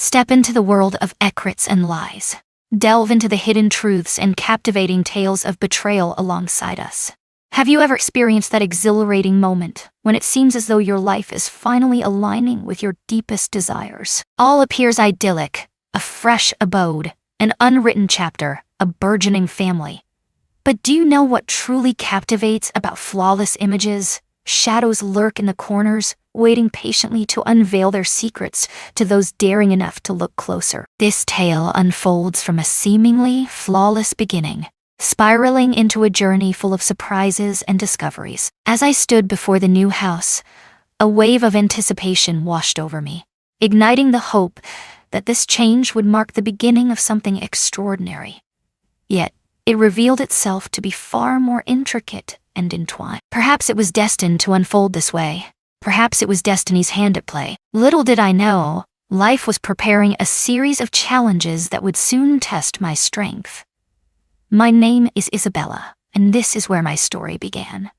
Step into the world of secrets and lies. Delve into the hidden truths and captivating tales of betrayal alongside us. Have you ever experienced that exhilarating moment when it seems as though your life is finally aligning with your deepest desires? All appears idyllic, a fresh abode, an unwritten chapter, a burgeoning family. But do you know what truly captivates about flawless images? Shadows lurk in the corners, waiting patiently to unveil their secrets to those daring enough to look closer. This tale unfolds from a seemingly flawless beginning, spiraling into a journey full of surprises and discoveries. As I stood before the new house, a wave of anticipation washed over me, igniting the hope that this change would mark the beginning of something extraordinary. Yet, it revealed itself to be far more intricate and entwined. Perhaps it was destined to unfold this way. Perhaps it was destiny's hand at play. Little did I know, life was preparing a series of challenges that would soon test my strength. My name is Isabella, and this is where my story began.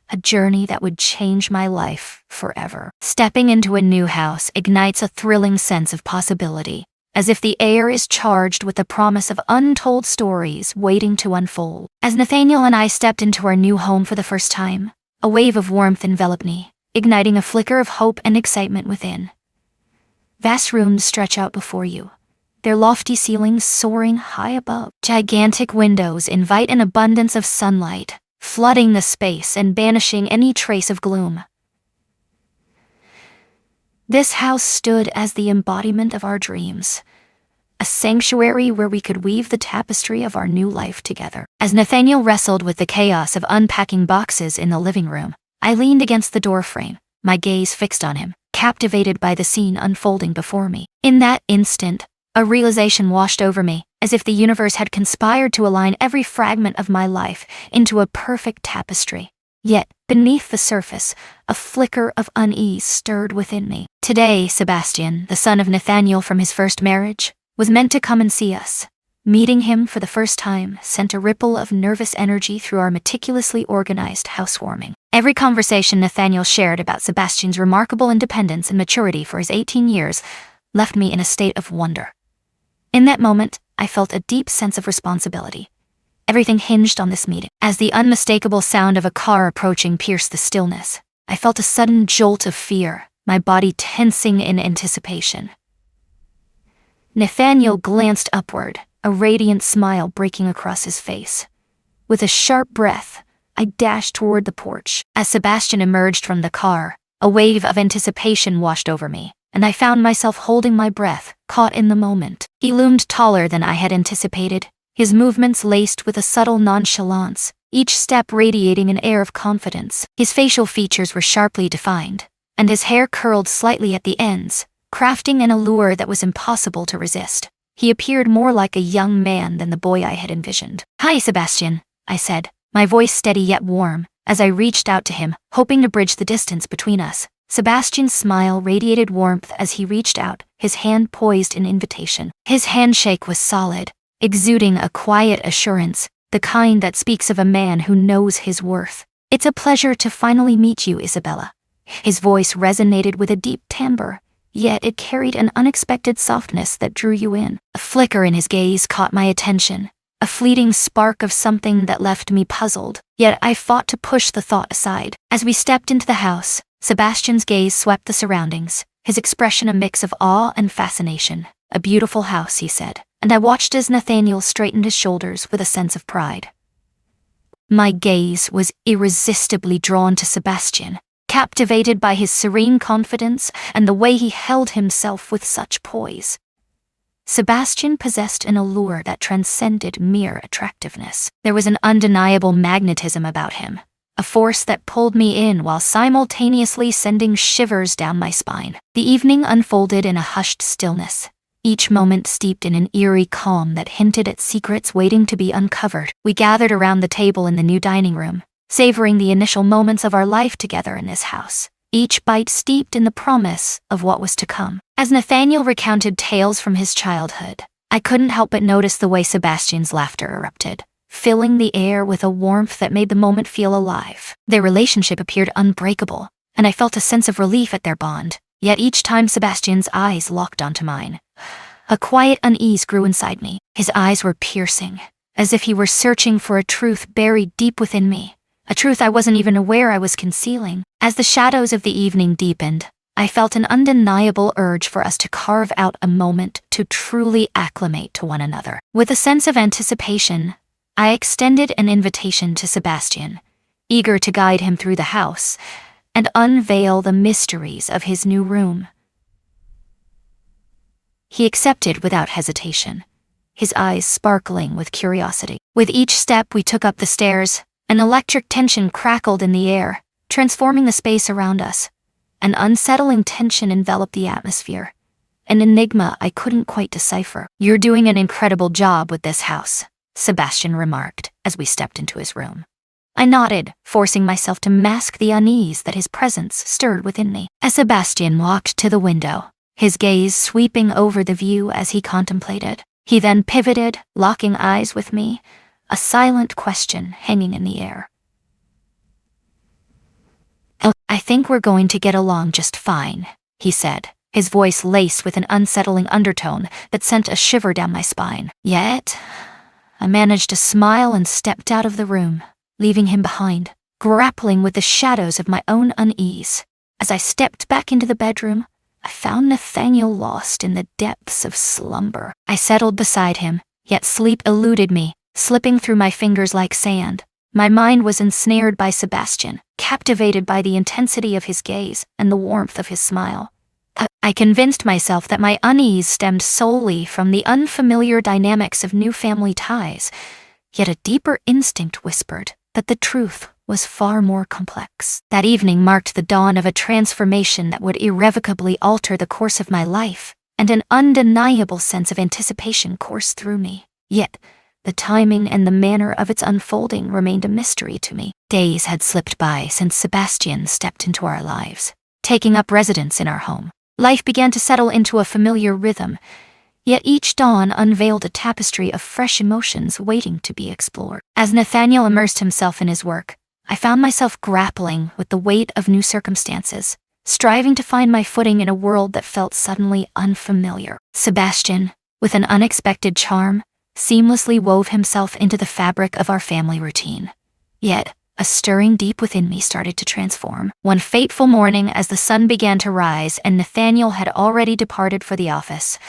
A journey that would change my life forever. Stepping into a new house ignites a thrilling sense of possibility, as if the air is charged with the promise of untold stories waiting to unfold. As Nathaniel and I stepped into our new home for the first time, a wave of warmth enveloped me, igniting a flicker of hope and excitement within. Vast rooms stretch out before you, their lofty ceilings soaring high above. Gigantic windows invite an abundance of sunlight, flooding the space and banishing any trace of gloom. This house stood as the embodiment of our dreams, a sanctuary where we could weave the tapestry of our new life together. As Nathaniel wrestled with the chaos of unpacking boxes in the living room, I leaned against the doorframe, my gaze fixed on him, captivated by the scene unfolding before me. In that instant, a realization washed over me, as if the universe had conspired to align every fragment of my life into a perfect tapestry. Yet, beneath the surface, a flicker of unease stirred within me. Today, Sebastian, the son of Nathaniel from his first marriage, was meant to come and see us. Meeting him for the first time sent a ripple of nervous energy through our meticulously organized housewarming. Every conversation Nathaniel shared about Sebastian's remarkable independence and maturity for his 18 years left me in a state of wonder. In that moment, I felt a deep sense of responsibility. Everything hinged on this meeting. As the unmistakable sound of a car approaching pierced the stillness, I felt a sudden jolt of fear, my body tensing in anticipation. Nathaniel glanced upward, a radiant smile breaking across his face. With a sharp breath, I dashed toward the porch. As Sebastian emerged from the car, a wave of anticipation washed over me, and I found myself holding my breath, caught in the moment. He loomed taller than I had anticipated, his movements laced with a subtle nonchalance, each step radiating an air of confidence. His facial features were sharply defined, and his hair curled slightly at the ends, crafting an allure that was impossible to resist. He appeared more like a young man than the boy I had envisioned. "Hi, Sebastian," I said, my voice steady yet warm, as I reached out to him, hoping to bridge the distance between us. Sebastian's smile radiated warmth as he reached out, his hand poised in invitation. His handshake was solid, exuding a quiet assurance, the kind that speaks of a man who knows his worth. "It's a pleasure to finally meet you, Isabella." His voice resonated with a deep timbre, yet it carried an unexpected softness that drew you in. A flicker in his gaze caught my attention, a fleeting spark of something that left me puzzled, yet I fought to push the thought aside. As we stepped into the house, Sebastian's gaze swept the surroundings, his expression a mix of awe and fascination. "A beautiful house," he said, and I watched as Nathaniel straightened his shoulders with a sense of pride. My gaze was irresistibly drawn to Sebastian, captivated by his serene confidence and the way he held himself with such poise. Sebastian possessed an allure that transcended mere attractiveness. There was an undeniable magnetism about him, a force that pulled me in while simultaneously sending shivers down my spine. The evening unfolded in a hushed stillness, each moment steeped in an eerie calm that hinted at secrets waiting to be uncovered. We gathered around the table in the new dining room, savoring the initial moments of our life together in this house, each bite steeped in the promise of what was to come. As Nathaniel recounted tales from his childhood, I couldn't help but notice the way Sebastian's laughter erupted, filling the air with a warmth that made the moment feel alive. Their relationship appeared unbreakable, and I felt a sense of relief at their bond. Yet each time Sebastian's eyes locked onto mine, A quiet unease grew inside me. His eyes were piercing, as if he were searching for a truth buried deep within me, a truth I wasn't even aware I was concealing. As the shadows of the evening deepened, I felt an undeniable urge for us to carve out a moment to truly acclimate to one another. With a sense of anticipation, I extended an invitation to Sebastian, eager to guide him through the house and unveil the mysteries of his new room. He accepted without hesitation, his eyes sparkling with curiosity. With each step we took up the stairs, an electric tension crackled in the air, transforming the space around us. An unsettling tension enveloped the atmosphere, an enigma I couldn't quite decipher. "You're doing an incredible job with this house," Sebastian remarked as we stepped into his room. I nodded, forcing myself to mask the unease that his presence stirred within me. As Sebastian walked to the window, his gaze sweeping over the view as he contemplated. He then pivoted, locking eyes with me, a silent question hanging in the air. "I think we're going to get along just fine," he said, his voice laced with an unsettling undertone that sent a shiver down my spine. Yet, I managed to smile and stepped out of the room, leaving him behind, grappling with the shadows of my own unease. As I stepped back into the bedroom, I found Nathaniel lost in the depths of slumber. I settled beside him, yet sleep eluded me, slipping through my fingers like sand. My mind was ensnared by Sebastian, captivated by the intensity of his gaze and the warmth of his smile. I convinced myself that my unease stemmed solely from the unfamiliar dynamics of new family ties, yet a deeper instinct whispered that the truth was far more complex. That evening marked the dawn of a transformation that would irrevocably alter the course of my life, and an undeniable sense of anticipation coursed through me. Yet, the timing and the manner of its unfolding remained a mystery to me. Days had slipped by since Sebastian stepped into our lives, taking up residence in our home. Life began to settle into a familiar rhythm, yet each dawn unveiled a tapestry of fresh emotions waiting to be explored. As Nathaniel immersed himself in his work, I found myself grappling with the weight of new circumstances, striving to find my footing in a world that felt suddenly unfamiliar. Sebastian, with an unexpected charm, seamlessly wove himself into the fabric of our family routine. Yet, a stirring deep within me started to transform. One fateful morning, as the sun began to rise and Nathaniel had already departed for the office,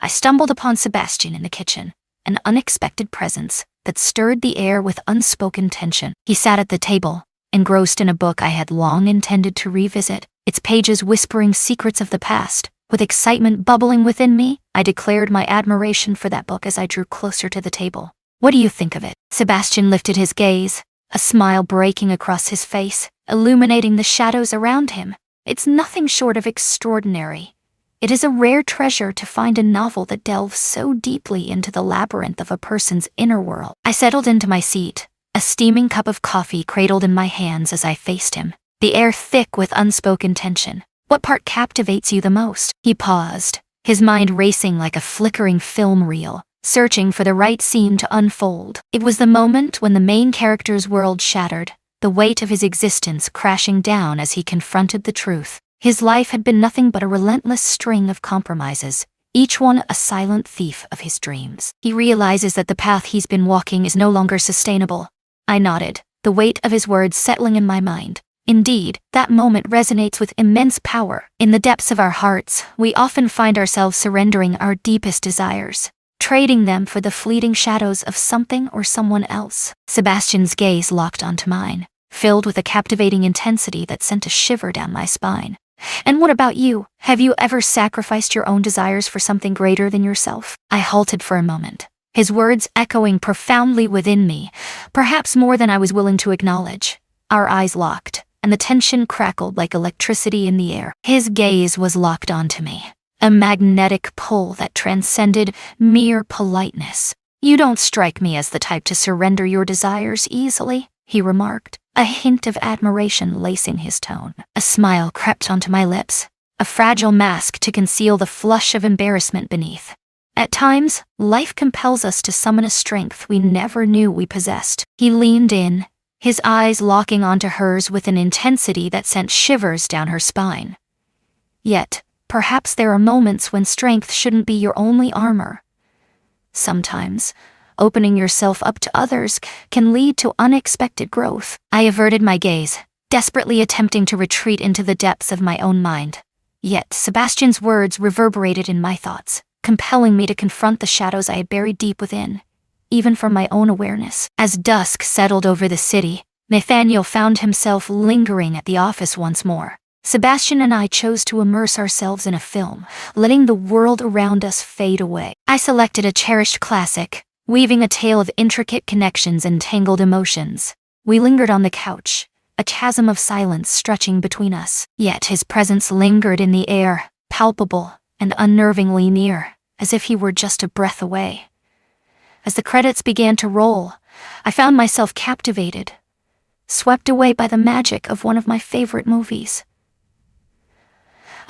I stumbled upon Sebastian in the kitchen, an unexpected presence that stirred the air with unspoken tension. He sat at the table, engrossed in a book I had long intended to revisit, its pages whispering secrets of the past. With excitement bubbling within me, I declared my admiration for that book as I drew closer to the table. "What do you think of it?" Sebastian lifted his gaze, a smile breaking across his face, illuminating the shadows around him. "It's nothing short of extraordinary. It is a rare treasure to find a novel that delves so deeply into the labyrinth of a person's inner world." I settled into my seat, a steaming cup of coffee cradled in my hands as I faced him, the air thick with unspoken tension. "What part captivates you the most?" He paused, his mind racing like a flickering film reel, searching for the right scene to unfold. It was the moment when the main character's world shattered, the weight of his existence crashing down as he confronted the truth. His life had been nothing but a relentless string of compromises, each one a silent thief of his dreams. He realizes that the path he's been walking is no longer sustainable. I nodded, the weight of his words settling in my mind. Indeed, that moment resonates with immense power. In the depths of our hearts, we often find ourselves surrendering our deepest desires, trading them for the fleeting shadows of something or someone else. Sebastian's gaze locked onto mine, filled with a captivating intensity that sent a shiver down my spine. "And what about you? Have you ever sacrificed your own desires for something greater than yourself?" I halted for a moment, his words echoing profoundly within me, perhaps more than I was willing to acknowledge. Our eyes locked, and the tension crackled like electricity in the air. His gaze was locked onto me, a magnetic pull that transcended mere politeness. "You don't strike me as the type to surrender your desires easily," he remarked, a hint of admiration lacing his tone. A smile crept onto my lips, a fragile mask to conceal the flush of embarrassment beneath. At times, life compels us to summon a strength we never knew we possessed. He leaned in, his eyes locking onto hers with an intensity that sent shivers down her spine. Yet, Perhaps there are moments when strength shouldn't be your only armor. Sometimes, opening yourself up to others can lead to unexpected growth. I averted my gaze, desperately attempting to retreat into the depths of my own mind. Yet Sebastian's words reverberated in my thoughts, compelling me to confront the shadows I had buried deep within, even from my own awareness. As dusk settled over the city, Nathaniel found himself lingering at the office once more. Sebastian and I chose to immerse ourselves in a film, letting the world around us fade away. I selected a cherished classic, weaving a tale of intricate connections and tangled emotions. We lingered on the couch, a chasm of silence stretching between us. Yet his presence lingered in the air, palpable and unnervingly near, as if he were just a breath away. As the credits began to roll, I found myself captivated, swept away by the magic of one of my favorite movies.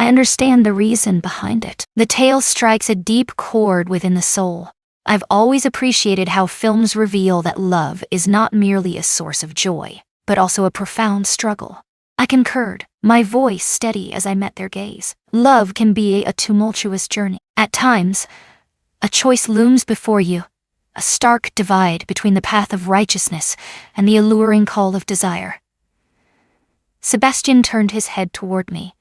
I understand the reason behind it. The tale strikes a deep chord within the soul. I've always appreciated how films reveal that love is not merely a source of joy, but also a profound struggle. I concurred, my voice steady as I met their gaze. Love can be a tumultuous journey. At times, a choice looms before you, a stark divide between the path of righteousness and the alluring call of desire. Sebastian turned his head toward me,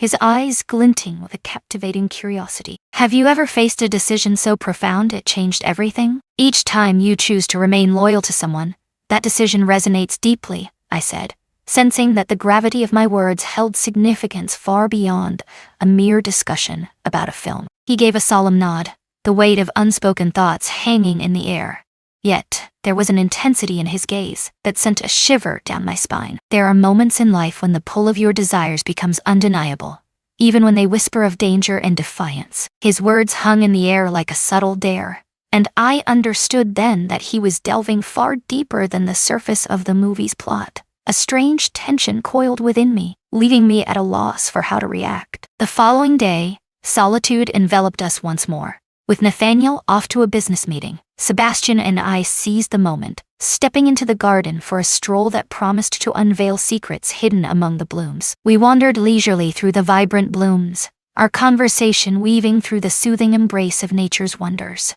his eyes glinting with a captivating curiosity. Have you ever faced a decision so profound it changed everything? Each time you choose to remain loyal to someone, that decision resonates deeply, I said, sensing that the gravity of my words held significance far beyond a mere discussion about a film. He gave a solemn nod, the weight of unspoken thoughts hanging in the air. Yet, there was an intensity in his gaze that sent a shiver down my spine. There are moments in life when the pull of your desires becomes undeniable, even when they whisper of danger and defiance. His words hung in the air like a subtle dare, and I understood then that he was delving far deeper than the surface of the movie's plot. A strange tension coiled within me, leaving me at a loss for how to react. The following day, solitude enveloped us once more. With Nathaniel off to a business meeting, Sebastian and I seized the moment, stepping into the garden for a stroll that promised to unveil secrets hidden among the blooms. We wandered leisurely through the vibrant blooms, our conversation weaving through the soothing embrace of nature's wonders.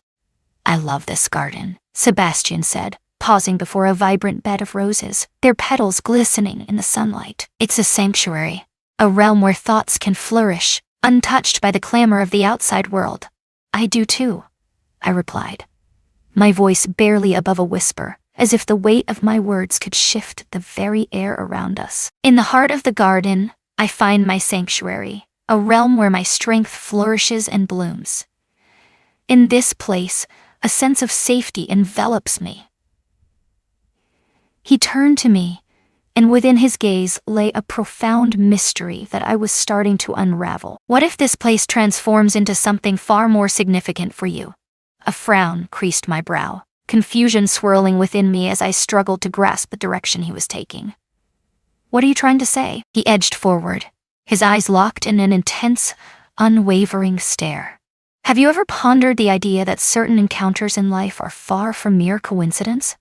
I love this garden, Sebastian said, pausing before a vibrant bed of roses, their petals glistening in the sunlight. It's a sanctuary, a realm where thoughts can flourish, untouched by the clamor of the outside world. I do too, I replied, my voice barely above a whisper, as if the weight of my words could shift the very air around us. In the heart of the garden, I find my sanctuary, a realm where my strength flourishes and blooms. In this place, a sense of safety envelops me. He turned to me, and within his gaze lay a profound mystery that I was starting to unravel. What if this place transforms into something far more significant for you? A frown creased my brow, confusion swirling within me as I struggled to grasp the direction he was taking. What are you trying to say? He edged forward, his eyes locked in an intense, unwavering stare. Have you ever pondered the idea that certain encounters in life are far from mere coincidence?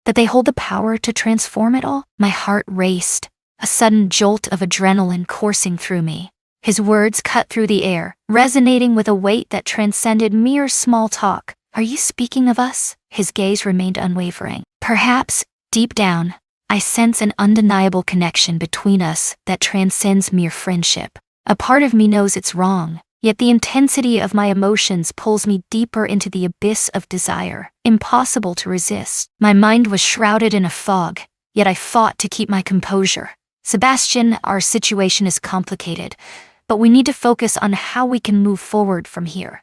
That they hold the power to transform it all? My heart raced, a sudden jolt of adrenaline coursing through me. His words cut through the air, resonating with a weight that transcended mere small talk. Are you speaking of us? His gaze remained unwavering. Perhaps, deep down, I sense an undeniable connection between us that transcends mere friendship. A part of me knows it's wrong, yet the intensity of my emotions pulls me deeper into the abyss of desire, impossible to resist. My mind was shrouded in a fog, yet I fought to keep my composure. Sebastian, our situation is complicated, but we need to focus on how we can move forward from here.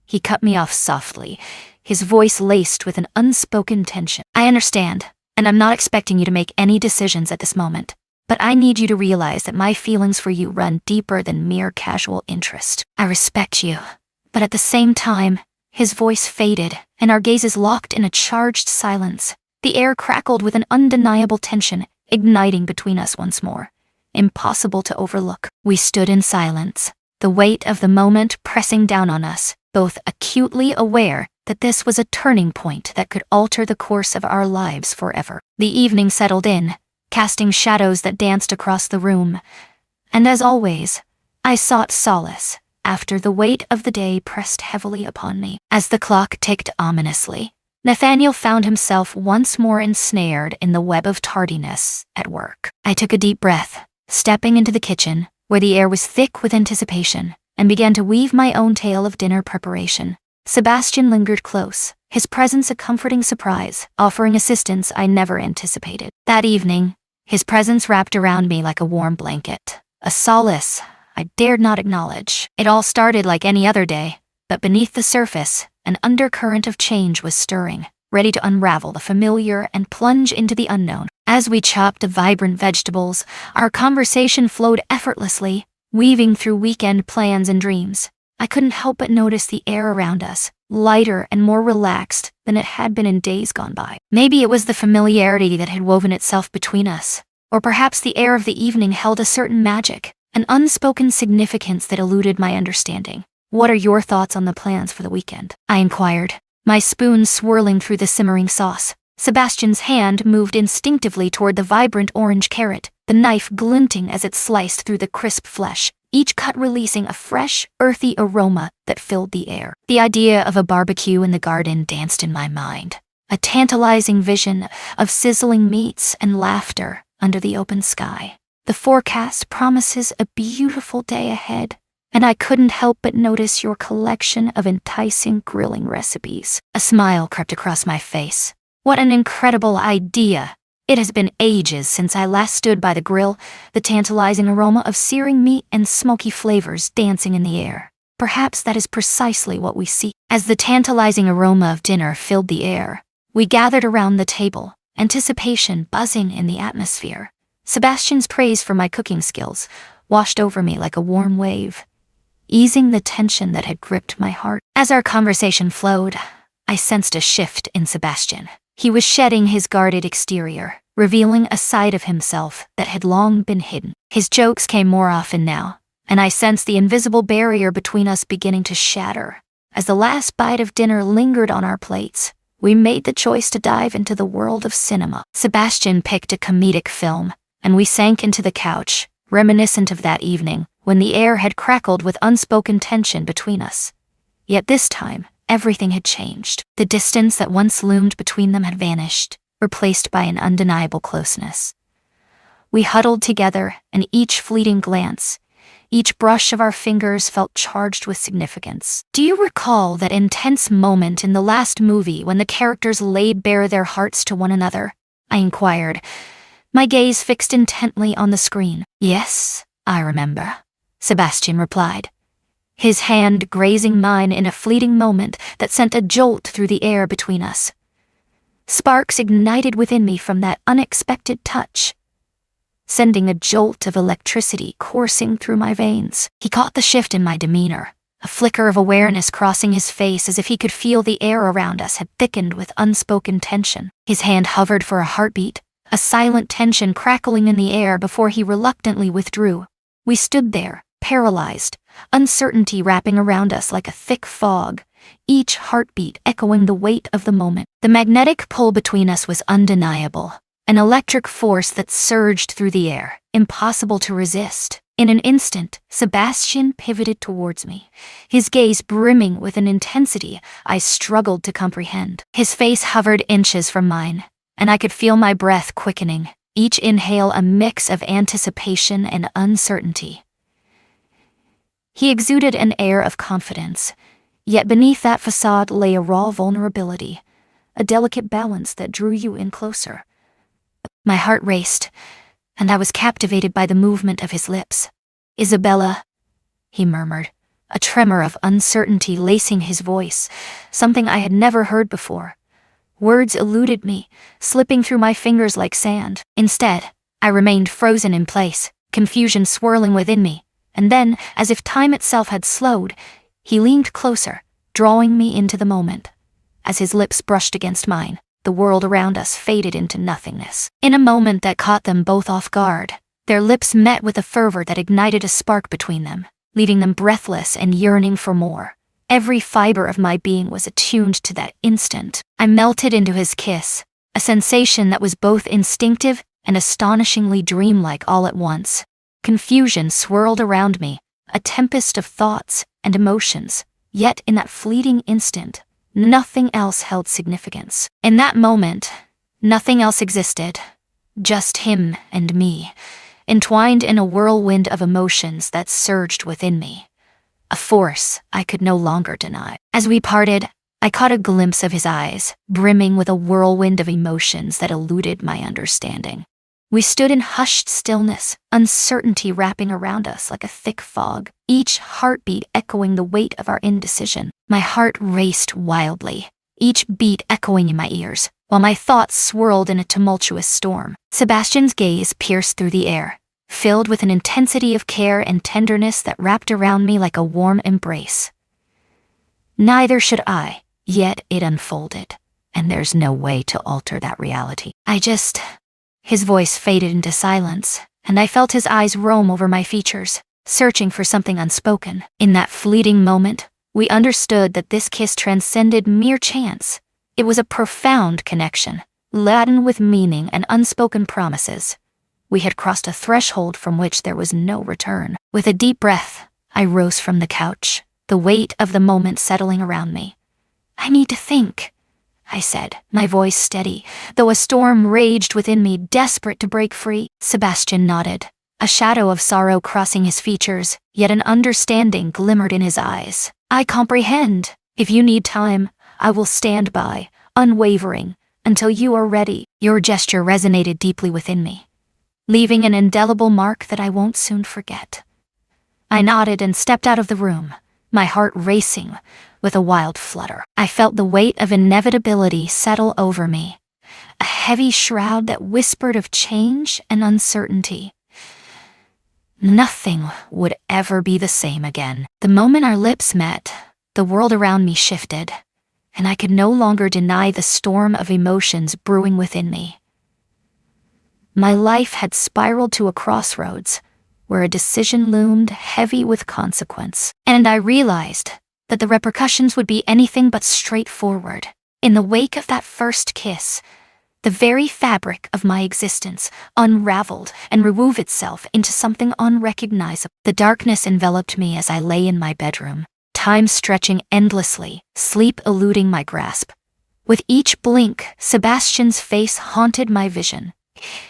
He cut me off softly, his voice laced with an unspoken tension. I understand, and I'm not expecting you to make any decisions at this moment. But I need you to realize that my feelings for you run deeper than mere casual interest. I respect you, but at the same time, his voice faded, and our gazes locked in a charged silence. The air crackled with an undeniable tension, igniting between us once more. Impossible to overlook. We stood in silence, the weight of the moment pressing down on us, both acutely aware that this was a turning point that could alter the course of our lives forever. The evening settled in, casting shadows that danced across the room. And as always, I sought solace after the weight of the day pressed heavily upon me. As the clock ticked ominously, Nathaniel found himself once more ensnared in the web of tardiness at work. I took a deep breath, stepping into the kitchen, where the air was thick with anticipation, and began to weave my own tale of dinner preparation. Sebastian lingered close, his presence a comforting surprise, offering assistance I never anticipated. That evening, his presence wrapped around me like a warm blanket, a solace I dared not acknowledge. It all started like any other day, but beneath the surface, an undercurrent of change was stirring, ready to unravel the familiar and plunge into the unknown. As we chopped vibrant vegetables, our conversation flowed effortlessly, weaving through weekend plans and dreams. I couldn't help but notice the air around us, lighter and more relaxed than it had been in days gone by. Maybe it was the familiarity that had woven itself between us, or perhaps the air of the evening held a certain magic, an unspoken significance that eluded my understanding. "What are your thoughts on the plans for the weekend?" I inquired, my spoon swirling through the simmering sauce. Sebastian's hand moved instinctively toward the vibrant orange carrot, the knife glinting as it sliced through the crisp flesh, each cut releasing a fresh, earthy aroma that filled the air. The idea of a barbecue in the garden danced in my mind, a tantalizing vision of sizzling meats and laughter under the open sky. The forecast promises a beautiful day ahead, and I couldn't help but notice your collection of enticing grilling recipes. A smile crept across my face. What an incredible idea! It has been ages since I last stood by the grill, the tantalizing aroma of searing meat and smoky flavors dancing in the air. Perhaps that is precisely what we seek. As the tantalizing aroma of dinner filled the air, we gathered around the table, anticipation buzzing in the atmosphere. Sebastian's praise for my cooking skills washed over me like a warm wave, easing the tension that had gripped my heart. As our conversation flowed, I sensed a shift in Sebastian. He was shedding his guarded exterior, revealing a side of himself that had long been hidden. His jokes came more often now, and I sensed the invisible barrier between us beginning to shatter. As the last bite of dinner lingered on our plates, we made the choice to dive into the world of cinema. Sebastian picked a comedic film, and we sank into the couch, reminiscent of that evening, when the air had crackled with unspoken tension between us. Yet this time, everything had changed. The distance that once loomed between them had vanished, replaced by an undeniable closeness. We huddled together, and each fleeting glance, each brush of our fingers felt charged with significance. "Do you recall that intense moment in the last movie when the characters laid bare their hearts to one another?" I inquired, my gaze fixed intently on the screen. "Yes, I remember," Sebastian replied, his hand grazing mine in a fleeting moment that sent a jolt through the air between us. Sparks ignited within me from that unexpected touch, sending a jolt of electricity coursing through my veins. He caught the shift in my demeanor, a flicker of awareness crossing his face as if he could feel the air around us had thickened with unspoken tension. His hand hovered for a heartbeat, a silent tension crackling in the air before he reluctantly withdrew. We stood there, paralyzed, uncertainty wrapping around us like a thick fog, each heartbeat echoing the weight of the moment. The magnetic pull between us was undeniable, an electric force that surged through the air, impossible to resist. In an instant, Sebastian pivoted towards me, his gaze brimming with an intensity I struggled to comprehend. His face hovered inches from mine, and I could feel my breath quickening, each inhale a mix of anticipation and uncertainty. He exuded an air of confidence, yet beneath that facade lay a raw vulnerability, a delicate balance that drew you in closer. My heart raced, and I was captivated by the movement of his lips. "Isabella," he murmured, a tremor of uncertainty lacing his voice, something I had never heard before. Words eluded me, slipping through my fingers like sand. Instead, I remained frozen in place, confusion swirling within me. And then, as if time itself had slowed, he leaned closer, drawing me into the moment. As his lips brushed against mine, the world around us faded into nothingness. In a moment that caught them both off guard, their lips met with a fervor that ignited a spark between them, leaving them breathless and yearning for more. Every fiber of my being was attuned to that instant. I melted into his kiss, a sensation that was both instinctive and astonishingly dreamlike all at once. Confusion swirled around me, a tempest of thoughts and emotions, yet in that fleeting instant, nothing else held significance. In that moment, nothing else existed, just him and me, entwined in a whirlwind of emotions that surged within me, a force I could no longer deny. As we parted, I caught a glimpse of his eyes, brimming with a whirlwind of emotions that eluded my understanding. We stood in hushed stillness, uncertainty wrapping around us like a thick fog, each heartbeat echoing the weight of our indecision. My heart raced wildly, each beat echoing in my ears, while my thoughts swirled in a tumultuous storm. Sebastian's gaze pierced through the air, filled with an intensity of care and tenderness that wrapped around me like a warm embrace. Neither should I, yet it unfolded, and there's no way to alter that reality. His voice faded into silence, and I felt his eyes roam over my features, searching for something unspoken. In that fleeting moment, we understood that this kiss transcended mere chance. It was a profound connection, laden with meaning and unspoken promises. We had crossed a threshold from which there was no return. With a deep breath, I rose from the couch, the weight of the moment settling around me. "I need to think," I said, my voice steady, though a storm raged within me, desperate to break free. Sebastian nodded, a shadow of sorrow crossing his features, yet an understanding glimmered in his eyes. "I comprehend. If you need time, I will stand by, unwavering, until you are ready." Your gesture resonated deeply within me, leaving an indelible mark that I won't soon forget. I nodded and stepped out of the room, my heart racing with a wild flutter. I felt the weight of inevitability settle over me, a heavy shroud that whispered of change and uncertainty. Nothing would ever be the same again. The moment our lips met, the world around me shifted, and I could no longer deny the storm of emotions brewing within me. My life had spiraled to a crossroads, where a decision loomed heavy with consequence, and I realized that the repercussions would be anything but straightforward. In the wake of that first kiss, the very fabric of my existence unraveled and wove itself into something unrecognizable. The darkness enveloped me as I lay in my bedroom, time stretching endlessly, sleep eluding my grasp. With each blink, Sebastian's face haunted my vision.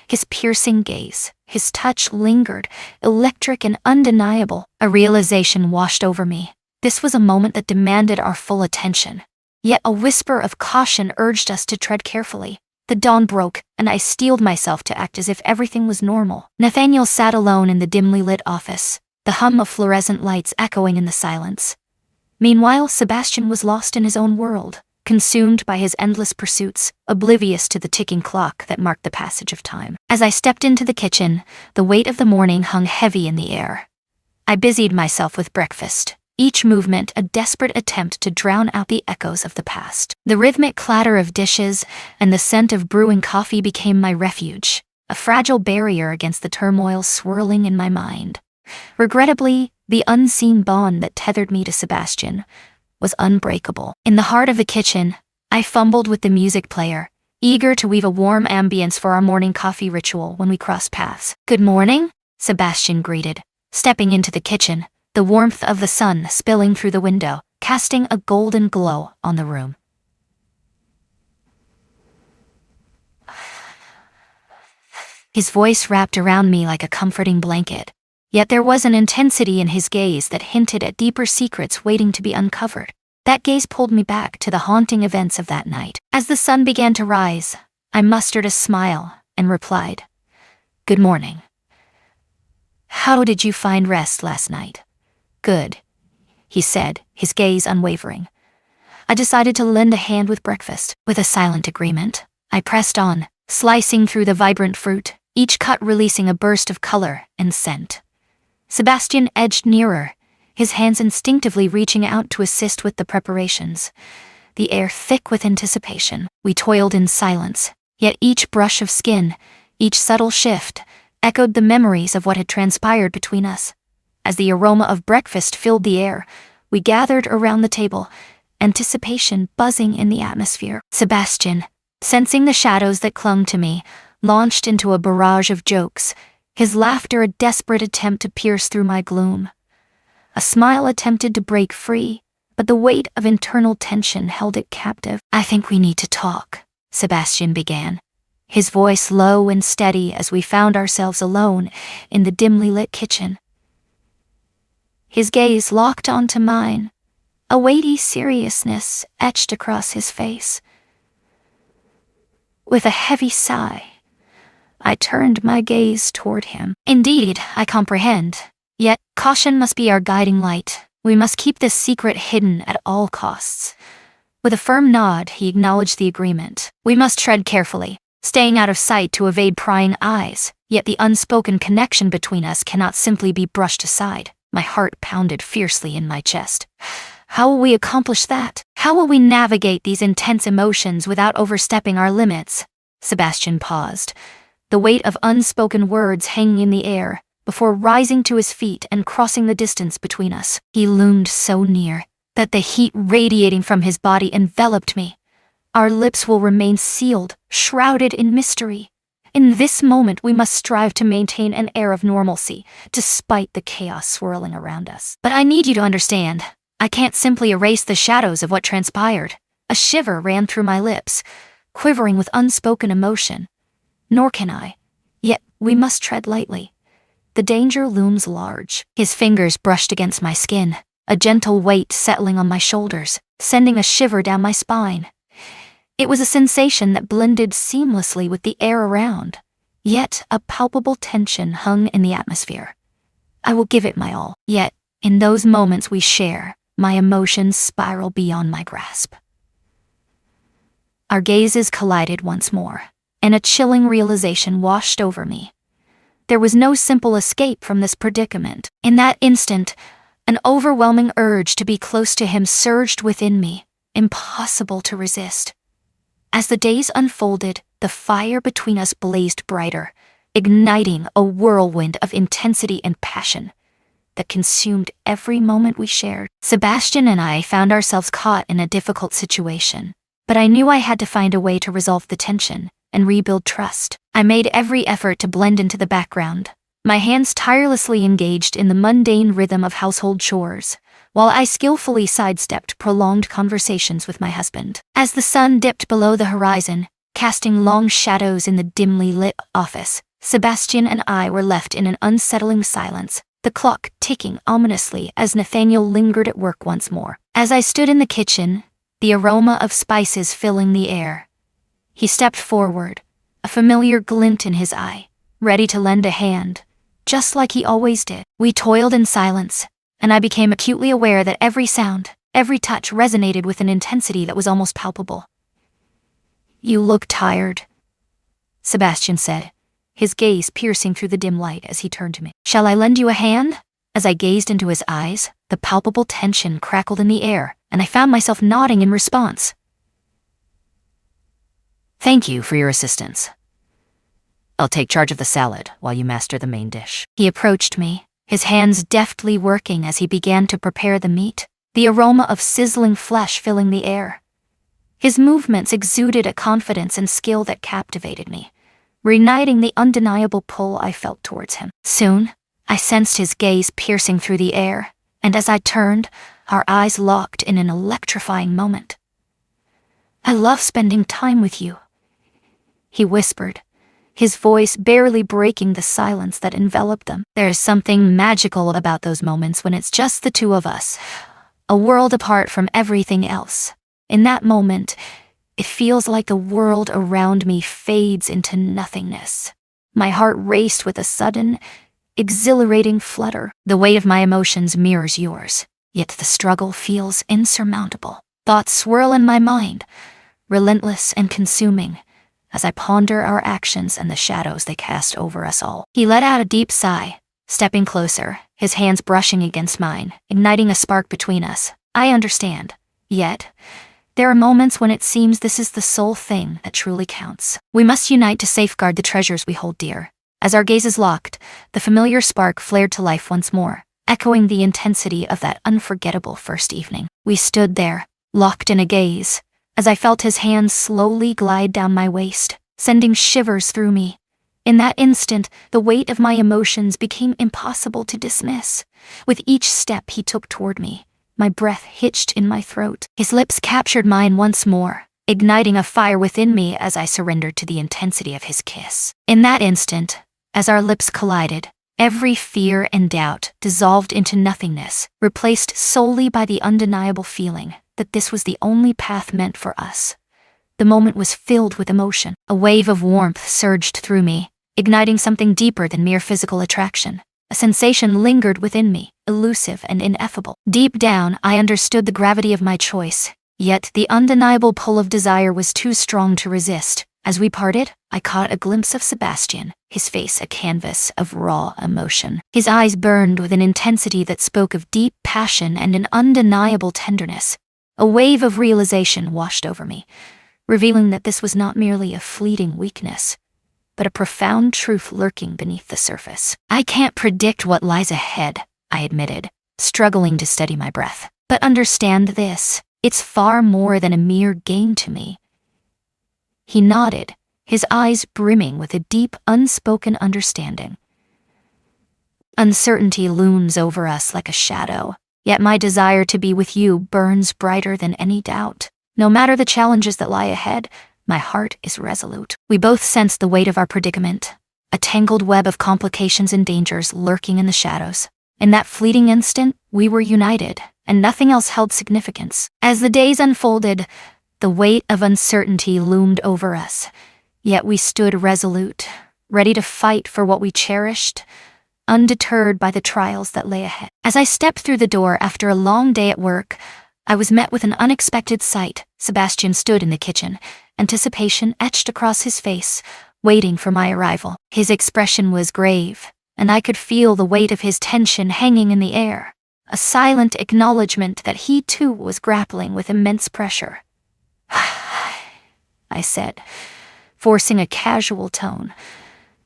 His piercing gaze, his touch lingered, electric and undeniable. A realization washed over me. This was a moment that demanded our full attention. Yet a whisper of caution urged us to tread carefully. The dawn broke, and I steeled myself to act as if everything was normal. Nathaniel sat alone in the dimly lit office, the hum of fluorescent lights echoing in the silence. Meanwhile, Sebastian was lost in his own world, consumed by his endless pursuits, oblivious to the ticking clock that marked the passage of time. As I stepped into the kitchen, the weight of the morning hung heavy in the air. I busied myself with breakfast, each movement a desperate attempt to drown out the echoes of the past. The rhythmic clatter of dishes and the scent of brewing coffee became my refuge, a fragile barrier against the turmoil swirling in my mind. Regrettably, the unseen bond that tethered me to Sebastian was unbreakable. In the heart of the kitchen, I fumbled with the music player, eager to weave a warm ambience for our morning coffee ritual when we crossed paths. "Good morning," Sebastian greeted, stepping into the kitchen, the warmth of the sun spilling through the window, casting a golden glow on the room. His voice wrapped around me like a comforting blanket, yet there was an intensity in his gaze that hinted at deeper secrets waiting to be uncovered. That gaze pulled me back to the haunting events of that night. As the sun began to rise, I mustered a smile and replied, "Good morning. How did you find rest last night?" "Good," he said, his gaze unwavering. I decided to lend a hand with breakfast. With a silent agreement, I pressed on, slicing through the vibrant fruit, each cut releasing a burst of color and scent. Sebastian edged nearer, his hands instinctively reaching out to assist with the preparations, the air thick with anticipation. We toiled in silence, yet each brush of skin, each subtle shift, echoed the memories of what had transpired between us. As the aroma of breakfast filled the air, we gathered around the table, anticipation buzzing in the atmosphere. Sebastian, sensing the shadows that clung to me, launched into a barrage of jokes, his laughter a desperate attempt to pierce through my gloom. A smile attempted to break free, but the weight of internal tension held it captive. "I think we need to talk," Sebastian began, his voice low and steady as we found ourselves alone in the dimly lit kitchen. His gaze locked onto mine, a weighty seriousness etched across his face. With a heavy sigh, I turned my gaze toward him. "Indeed, I comprehend. Yet, caution must be our guiding light. We must keep this secret hidden at all costs." With a firm nod, he acknowledged the agreement. "We must tread carefully, staying out of sight to evade prying eyes, yet the unspoken connection between us cannot simply be brushed aside." My heart pounded fiercely in my chest. How will we accomplish that? How will we navigate these intense emotions without overstepping our limits? Sebastian paused, the weight of unspoken words hanging in the air, before rising to his feet and crossing the distance between us. He loomed so near that the heat radiating from his body enveloped me. Our lips will remain sealed, shrouded in mystery. In this moment, we must strive to maintain an air of normalcy, despite the chaos swirling around us. But I need you to understand, I can't simply erase the shadows of what transpired. A shiver ran through my lips, quivering with unspoken emotion. Nor can I. Yet, we must tread lightly. The danger looms large. His fingers brushed against my skin, a gentle weight settling on my shoulders, sending a shiver down my spine. It was a sensation that blended seamlessly with the air around, yet a palpable tension hung in the atmosphere. I will give it my all, yet, in those moments we share, my emotions spiral beyond my grasp. Our gazes collided once more, and a chilling realization washed over me. There was no simple escape from this predicament. In that instant, an overwhelming urge to be close to him surged within me, impossible to resist. As the days unfolded, the fire between us blazed brighter, igniting a whirlwind of intensity and passion that consumed every moment we shared. Sebastian and I found ourselves caught in a difficult situation, but I knew I had to find a way to resolve the tension and rebuild trust. I made every effort to blend into the background, my hands tirelessly engaged in the mundane rhythm of household chores, while I skillfully sidestepped prolonged conversations with my husband. As the sun dipped below the horizon, casting long shadows in the dimly lit office, Sebastian and I were left in an unsettling silence, the clock ticking ominously as Nathaniel lingered at work once more. As I stood in the kitchen, the aroma of spices filling the air, he stepped forward, a familiar glint in his eye, ready to lend a hand, just like he always did. We toiled in silence, and I became acutely aware that every sound, every touch resonated with an intensity that was almost palpable. "You look tired," Sebastian said, his gaze piercing through the dim light as he turned to me. "Shall I lend you a hand?" As I gazed into his eyes, the palpable tension crackled in the air, and I found myself nodding in response. "Thank you for your assistance. I'll take charge of the salad while you master the main dish." He approached me, his hands deftly working as he began to prepare the meat, the aroma of sizzling flesh filling the air. His movements exuded a confidence and skill that captivated me, reigniting the undeniable pull I felt towards him. Soon, I sensed his gaze piercing through the air, and as I turned, our eyes locked in an electrifying moment. "I love spending time with you," he whispered, his voice barely breaking the silence that enveloped them. There is something magical about those moments when it's just the two of us, a world apart from everything else. In that moment, it feels like the world around me fades into nothingness. My heart raced with a sudden, exhilarating flutter. The weight of my emotions mirrors yours, yet the struggle feels insurmountable. Thoughts swirl in my mind, relentless and consuming, as I ponder our actions and the shadows they cast over us all. He let out a deep sigh, stepping closer, his hands brushing against mine, igniting a spark between us. I understand. Yet, there are moments when it seems this is the sole thing that truly counts. We must unite to safeguard the treasures we hold dear. As our gazes locked, the familiar spark flared to life once more, echoing the intensity of that unforgettable first evening. We stood there, locked in a gaze, as I felt his hands slowly glide down my waist, sending shivers through me. In that instant, the weight of my emotions became impossible to dismiss. With each step he took toward me, my breath hitched in my throat. His lips captured mine once more, igniting a fire within me as I surrendered to the intensity of his kiss. In that instant, as our lips collided, every fear and doubt dissolved into nothingness, replaced solely by the undeniable feeling that this was the only path meant for us. The moment was filled with emotion. A wave of warmth surged through me, igniting something deeper than mere physical attraction. A sensation lingered within me, elusive and ineffable. Deep down, I understood the gravity of my choice, yet the undeniable pull of desire was too strong to resist. As we parted, I caught a glimpse of Sebastian, his face a canvas of raw emotion. His eyes burned with an intensity that spoke of deep passion and an undeniable tenderness. A wave of realization washed over me, revealing that this was not merely a fleeting weakness, but a profound truth lurking beneath the surface. I can't predict what lies ahead, I admitted, struggling to steady my breath. But understand this, it's far more than a mere game to me. He nodded, his eyes brimming with a deep, unspoken understanding. Uncertainty looms over us like a shadow, yet my desire to be with you burns brighter than any doubt. No matter the challenges that lie ahead, my heart is resolute. We both sensed the weight of our predicament, a tangled web of complications and dangers lurking in the shadows. In that fleeting instant, we were united, and nothing else held significance. As the days unfolded, the weight of uncertainty loomed over us, yet we stood resolute, ready to fight for what we cherished, undeterred by the trials that lay ahead. As I stepped through the door after a long day at work, I was met with an unexpected sight. Sebastian stood in the kitchen, anticipation etched across his face, waiting for my arrival. His expression was grave, and I could feel the weight of his tension hanging in the air, a silent acknowledgement that he too was grappling with immense pressure. I said, forcing a casual tone,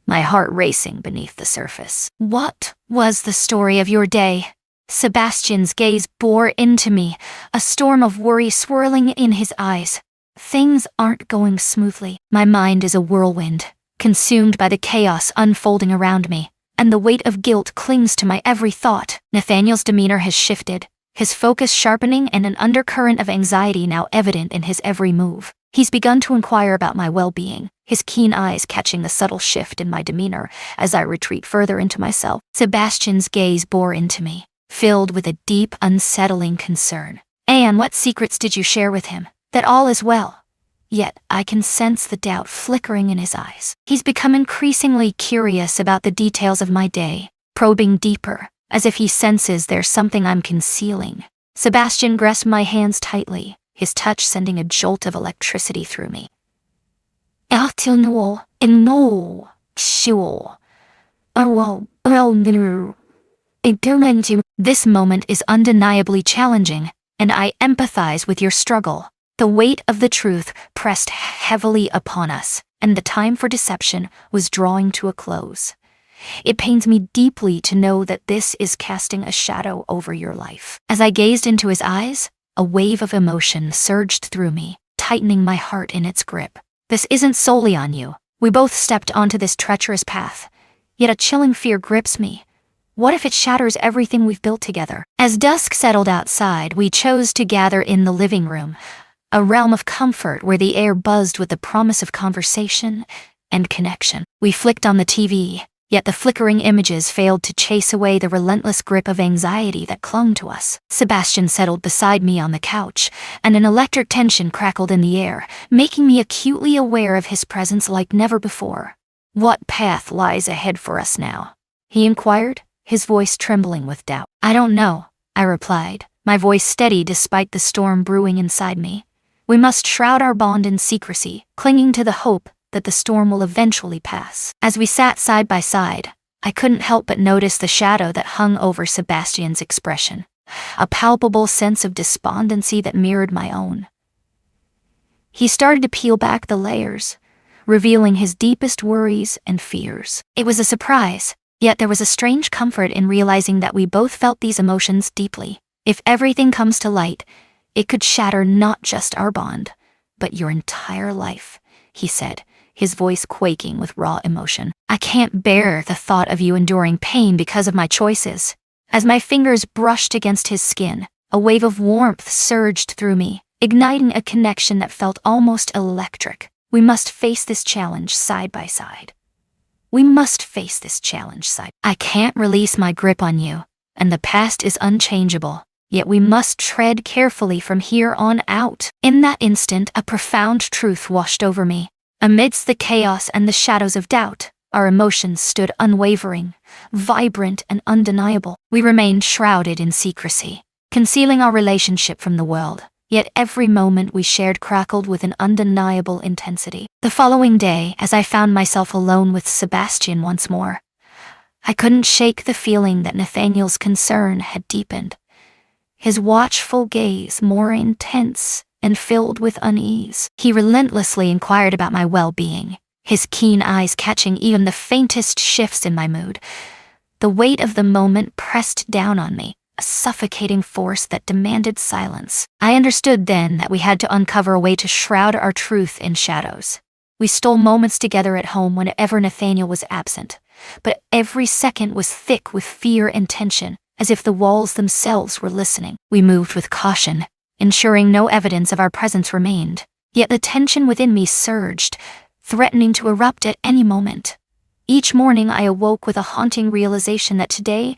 my heart racing beneath the surface. What was the story of your day? Sebastian's gaze bore into me, a storm of worry swirling in his eyes. Things aren't going smoothly. My mind is a whirlwind, consumed by the chaos unfolding around me, and the weight of guilt clings to my every thought. Nathaniel's demeanor has shifted, his focus sharpening and an undercurrent of anxiety now evident in his every move. He's begun to inquire about my well-being, his keen eyes catching the subtle shift in my demeanor as I retreat further into myself. Sebastian's gaze bore into me, filled with a deep, unsettling concern. Anne, what secrets did you share with him? That all is well. Yet I can sense the doubt flickering in his eyes. He's become increasingly curious about the details of my day, probing deeper, as if he senses there's something I'm concealing. Sebastian grasped my hands tightly, his touch sending a jolt of electricity through me. This moment is undeniably challenging, and I empathize with your struggle. The weight of the truth pressed heavily upon us, and the time for deception was drawing to a close. It pains me deeply to know that this is casting a shadow over your life. As I gazed into his eyes, a wave of emotion surged through me, tightening my heart in its grip. This isn't solely on you. We both stepped onto this treacherous path, yet a chilling fear grips me. What if it shatters everything we've built together? As dusk settled outside, we chose to gather in the living room, a realm of comfort where the air buzzed with the promise of conversation and connection. We flicked on the TV, yet the flickering images failed to chase away the relentless grip of anxiety that clung to us. Sebastian settled beside me on the couch, and an electric tension crackled in the air, making me acutely aware of his presence like never before. What path lies ahead for us now? He inquired, his voice trembling with doubt. I don't know, I replied, my voice steady despite the storm brewing inside me. We must shroud our bond in secrecy, clinging to the hope that the storm will eventually pass. As we sat side by side, I couldn't help but notice the shadow that hung over Sebastian's expression, a palpable sense of despondency that mirrored my own. He started to peel back the layers, revealing his deepest worries and fears. It was a surprise, yet there was a strange comfort in realizing that we both felt these emotions deeply. If everything comes to light, it could shatter not just our bond, but your entire life, he said, his voice quaking with raw emotion. "I can't bear the thought of you enduring pain because of my choices." As my fingers brushed against his skin, a wave of warmth surged through me, igniting a connection that felt almost electric. "We must face this challenge side by side. We must face this challenge side. I can't release my grip on you, and the past is unchangeable. Yet we must tread carefully from here on out." In that instant, a profound truth washed over me. Amidst the chaos and the shadows of doubt, our emotions stood unwavering, vibrant, and undeniable. We remained shrouded in secrecy, concealing our relationship from the world. Yet every moment we shared crackled with an undeniable intensity. The following day, as I found myself alone with Sebastian once more, I couldn't shake the feeling that Nathaniel's concern had deepened. His watchful gaze more intense and filled with unease. He relentlessly inquired about my well-being, his keen eyes catching even the faintest shifts in my mood. The weight of the moment pressed down on me, a suffocating force that demanded silence. I understood then that we had to uncover a way to shroud our truth in shadows. We stole moments together at home whenever Nathaniel was absent, but every second was thick with fear and tension, as if the walls themselves were listening. We moved with caution, ensuring no evidence of our presence remained. Yet the tension within me surged, threatening to erupt at any moment. Each morning I awoke with a haunting realization that today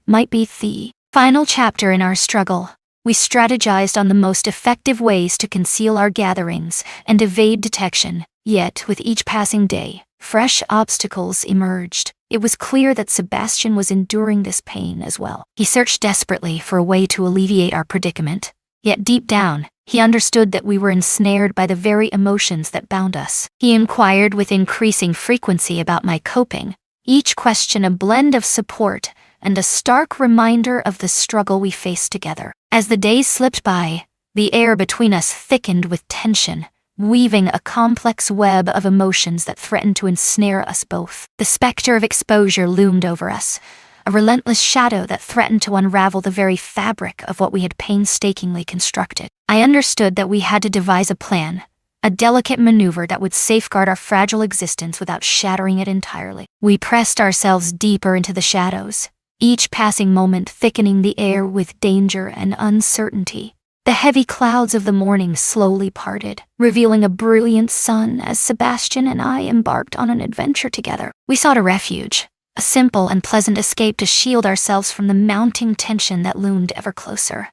might be the final chapter in our struggle. We strategized on the most effective ways to conceal our gatherings and evade detection, yet with each passing day, fresh obstacles emerged. It was clear that Sebastian was enduring this pain as well. He searched desperately for a way to alleviate our predicament, yet deep down, he understood that we were ensnared by the very emotions that bound us. He inquired with increasing frequency about my coping, each question a blend of support and a stark reminder of the struggle we faced together. As the days slipped by, the air between us thickened with tension, weaving a complex web of emotions that threatened to ensnare us both. The specter of exposure loomed over us, a relentless shadow that threatened to unravel the very fabric of what we had painstakingly constructed. I understood that we had to devise a plan, a delicate maneuver that would safeguard our fragile existence without shattering it entirely. We pressed ourselves deeper into the shadows, each passing moment thickening the air with danger and uncertainty. The heavy clouds of the morning slowly parted, revealing a brilliant sun as Sebastian and I embarked on an adventure together. We sought a refuge, a simple and pleasant escape to shield ourselves from the mounting tension that loomed ever closer.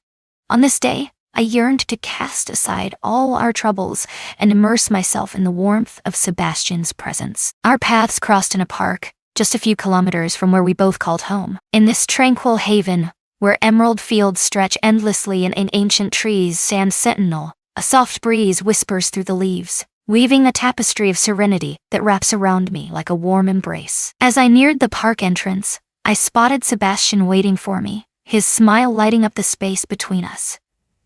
On this day, I yearned to cast aside all our troubles and immerse myself in the warmth of Sebastian's presence. Our paths crossed in a park, just a few kilometers from where we both called home. In this tranquil haven, where emerald fields stretch endlessly and in ancient trees stand sentinel, a soft breeze whispers through the leaves, weaving a tapestry of serenity that wraps around me like a warm embrace. As I neared the park entrance, I spotted Sebastian waiting for me, his smile lighting up the space between us.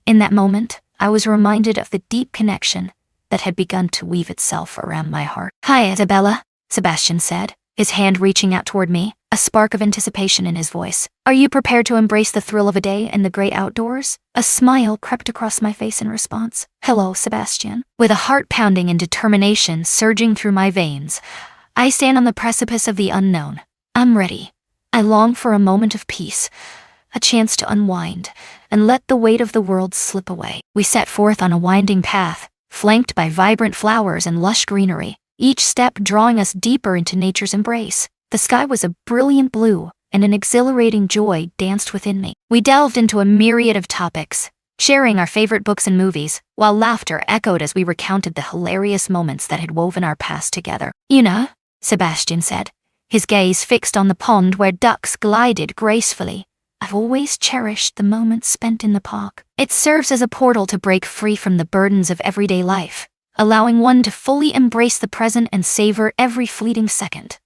In that moment, I was reminded of the deep connection that had begun to weave itself around my heart. "Hi, Isabella," Sebastian said, his hand reaching out toward me, a spark of anticipation in his voice. "Are you prepared to embrace the thrill of a day in the great outdoors?" A smile crept across my face in response. "Hello, Sebastian." With a heart pounding and determination surging through my veins, I stand on the precipice of the unknown. I'm ready. I long for a moment of peace, a chance to unwind, and let the weight of the world slip away. We set forth on a winding path, flanked by vibrant flowers and lush greenery, each step drawing us deeper into nature's embrace. The sky was a brilliant blue, and an exhilarating joy danced within me. We delved into a myriad of topics, sharing our favorite books and movies, while laughter echoed as we recounted the hilarious moments that had woven our past together. "You know," Sebastian said, his gaze fixed on the pond where ducks glided gracefully, "I've always cherished the moments spent in the park. It serves as a portal to break free from the burdens of everyday life, allowing one to fully embrace the present and savor every fleeting second."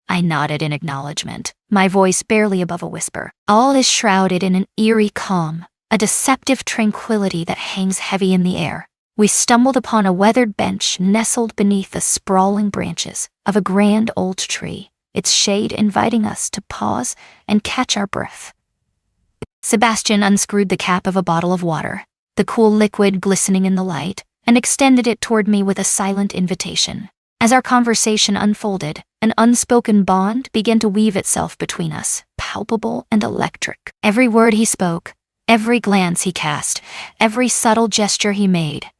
I nodded in acknowledgement, my voice barely above a whisper. All is shrouded in an eerie calm, a deceptive tranquility that hangs heavy in the air. We stumbled upon a weathered bench nestled beneath the sprawling branches of a grand old tree, its shade inviting us to pause and catch our breath. Sebastian unscrewed the cap of a bottle of water, the cool liquid glistening in the light, and extended it toward me with a silent invitation. As our conversation unfolded, an unspoken bond began to weave itself between us, palpable and electric. Every word he spoke, every glance he cast, every subtle gesture he made,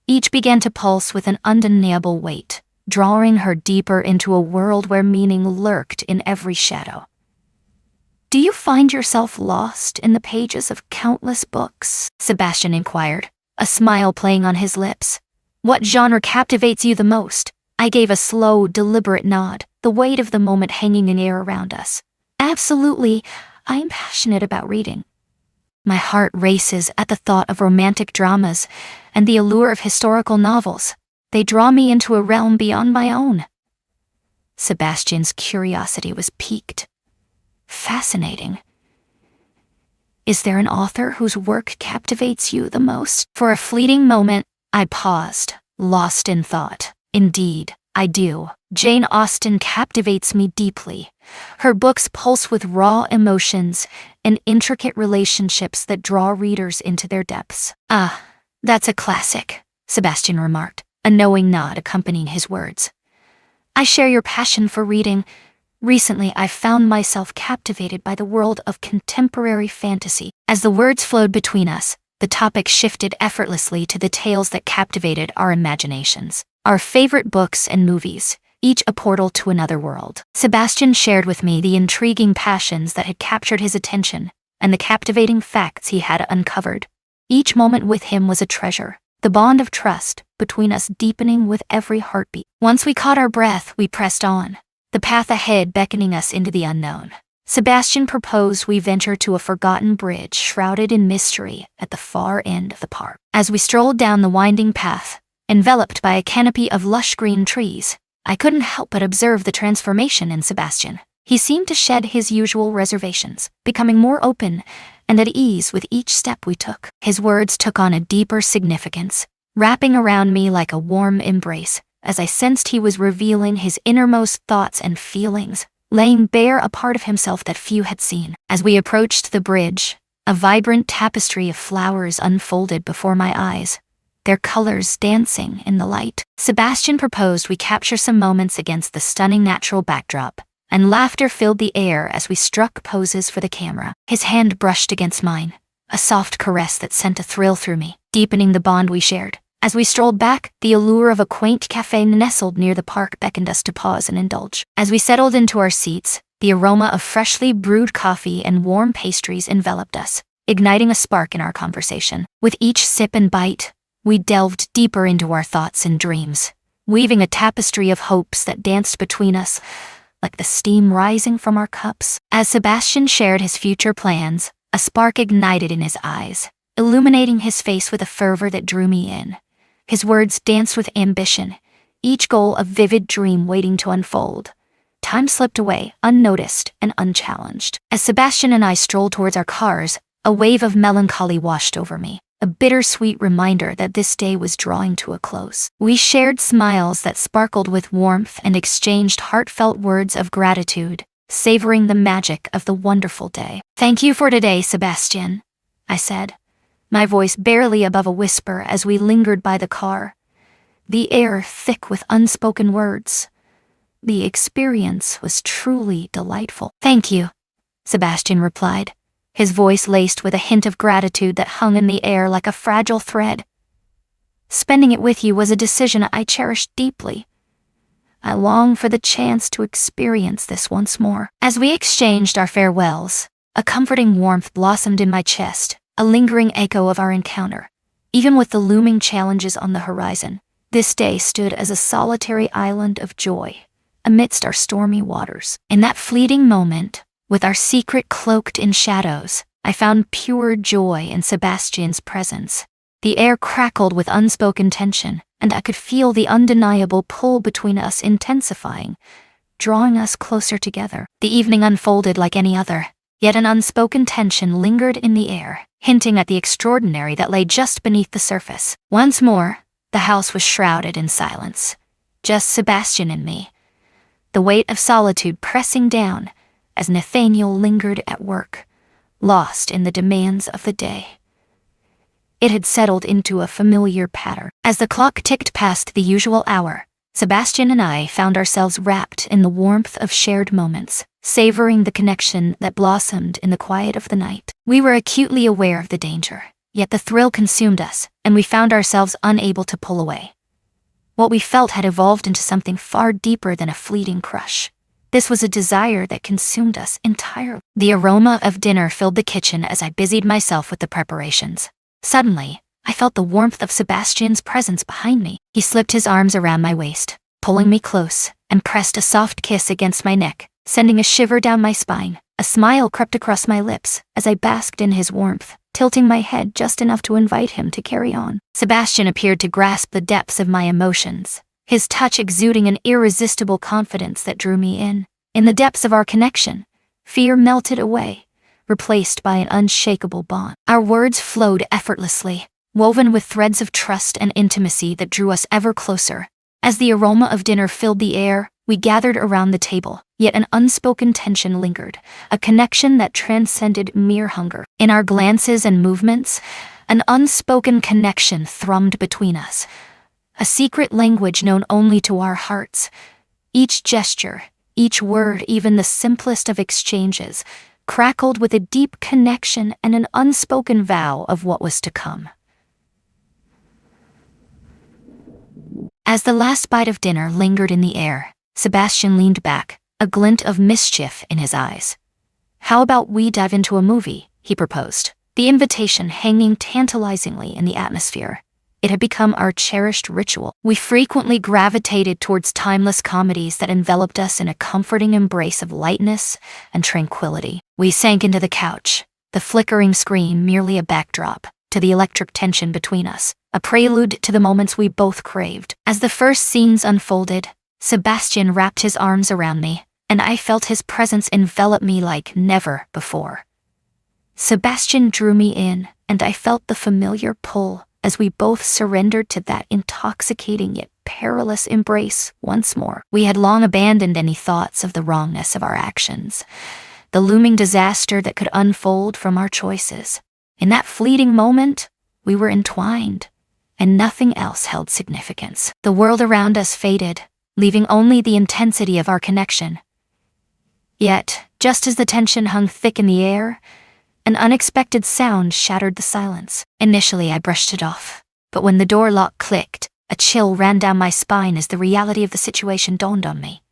each began to pulse with an undeniable weight, drawing her deeper into a world where meaning lurked in every shadow. "Do you find yourself lost in the pages of countless books?" Sebastian inquired, a smile playing on his lips. "What genre captivates you the most?" I gave a slow, deliberate nod, the weight of the moment hanging in air around us. "Absolutely, I am passionate about reading." My heart races at the thought of romantic dramas and the allure of historical novels. They draw me into a realm beyond my own. Sebastian's curiosity was piqued. "Fascinating. Is there an author whose work captivates you the most?" For a fleeting moment, I paused, lost in thought. "Indeed, I do. Jane Austen captivates me deeply. Her books pulse with raw emotions and intricate relationships that draw readers into their depths." "Ah, that's a classic," Sebastian remarked, a knowing nod accompanying his words. "I share your passion for reading. Recently, I've found myself captivated by the world of contemporary fantasy." As the words flowed between us, the topic shifted effortlessly to the tales that captivated our imaginations. Our favorite books and movies, each a portal to another world. Sebastian shared with me the intriguing passions that had captured his attention and the captivating facts he had uncovered. Each moment with him was a treasure, the bond of trust between us deepening with every heartbeat. Once we caught our breath, we pressed on, the path ahead beckoning us into the unknown. Sebastian proposed we venture to a forgotten bridge shrouded in mystery at the far end of the park. As we strolled down the winding path, enveloped by a canopy of lush green trees, I couldn't help but observe the transformation in Sebastian. He seemed to shed his usual reservations, becoming more open and at ease with each step we took. His words took on a deeper significance, wrapping around me like a warm embrace, as I sensed he was revealing his innermost thoughts and feelings, laying bare a part of himself that few had seen. As we approached the bridge, a vibrant tapestry of flowers unfolded before my eyes, their colors dancing in the light. Sebastian proposed we capture some moments against the stunning natural backdrop, and laughter filled the air as we struck poses for the camera. His hand brushed against mine, a soft caress that sent a thrill through me, deepening the bond we shared. As we strolled back, the allure of a quaint cafe nestled near the park beckoned us to pause and indulge. As we settled into our seats, the aroma of freshly brewed coffee and warm pastries enveloped us, igniting a spark in our conversation. With each sip and bite, we delved deeper into our thoughts and dreams, weaving a tapestry of hopes that danced between us, like the steam rising from our cups. As Sebastian shared his future plans, a spark ignited in his eyes, illuminating his face with a fervor that drew me in. His words danced with ambition, each goal a vivid dream waiting to unfold. Time slipped away, unnoticed and unchallenged. As Sebastian and I strolled towards our cars, a wave of melancholy washed over me, a bittersweet reminder that this day was drawing to a close. We shared smiles that sparkled with warmth and exchanged heartfelt words of gratitude, savoring the magic of the wonderful day. "Thank you for today, Sebastian," I said, my voice barely above a whisper as we lingered by the car, the air thick with unspoken words. The experience was truly delightful. "Thank you," Sebastian replied, his voice laced with a hint of gratitude that hung in the air like a fragile thread. "Spending it with you was a decision I cherished deeply. I long for the chance to experience this once more." As we exchanged our farewells, a comforting warmth blossomed in my chest, a lingering echo of our encounter. Even with the looming challenges on the horizon, this day stood as a solitary island of joy amidst our stormy waters. In that fleeting moment, with our secret cloaked in shadows, I found pure joy in Sebastian's presence. The air crackled with unspoken tension, and I could feel the undeniable pull between us intensifying, drawing us closer together. The evening unfolded like any other, yet an unspoken tension lingered in the air, hinting at the extraordinary that lay just beneath the surface. Once more, the house was shrouded in silence, just Sebastian and me, the weight of solitude pressing down as Nathaniel lingered at work, lost in the demands of the day. It had settled into a familiar pattern. As the clock ticked past the usual hour, Sebastian and I found ourselves wrapped in the warmth of shared moments, savoring the connection that blossomed in the quiet of the night. We were acutely aware of the danger, yet the thrill consumed us, and we found ourselves unable to pull away. What we felt had evolved into something far deeper than a fleeting crush. This was a desire that consumed us entirely. The aroma of dinner filled the kitchen as I busied myself with the preparations. Suddenly, I felt the warmth of Sebastian's presence behind me. He slipped his arms around my waist, pulling me close, and pressed a soft kiss against my neck, sending a shiver down my spine. A smile crept across my lips as I basked in his warmth, tilting my head just enough to invite him to carry on. Sebastian appeared to grasp the depths of my emotions, his touch exuding an irresistible confidence that drew me in. In the depths of our connection, fear melted away, replaced by an unshakable bond. Our words flowed effortlessly, woven with threads of trust and intimacy that drew us ever closer. As the aroma of dinner filled the air, we gathered around the table, yet an unspoken tension lingered, a connection that transcended mere hunger. In our glances and movements, an unspoken connection thrummed between us, a secret language known only to our hearts. Each gesture, each word, even the simplest of exchanges, crackled with a deep connection and an unspoken vow of what was to come. As the last bite of dinner lingered in the air, Sebastian leaned back, a glint of mischief in his eyes. "How about we dive into a movie?" he proposed, the invitation hanging tantalizingly in the atmosphere. It had become our cherished ritual. We frequently gravitated towards timeless comedies that enveloped us in a comforting embrace of lightness and tranquility. We sank into the couch, the flickering screen merely a backdrop to the electric tension between us, a prelude to the moments we both craved. As the first scenes unfolded, Sebastian wrapped his arms around me, and I felt his presence envelop me like never before. Sebastian drew me in, and I felt the familiar pull as we both surrendered to that intoxicating yet perilous embrace once more. We had long abandoned any thoughts of the wrongness of our actions, the looming disaster that could unfold from our choices. In that fleeting moment, we were entwined, and nothing else held significance. The world around us faded, leaving only the intensity of our connection. Yet, just as the tension hung thick in the air, an unexpected sound shattered the silence. Initially, I brushed it off, but when the door lock clicked, a chill ran down my spine as the reality of the situation dawned on me.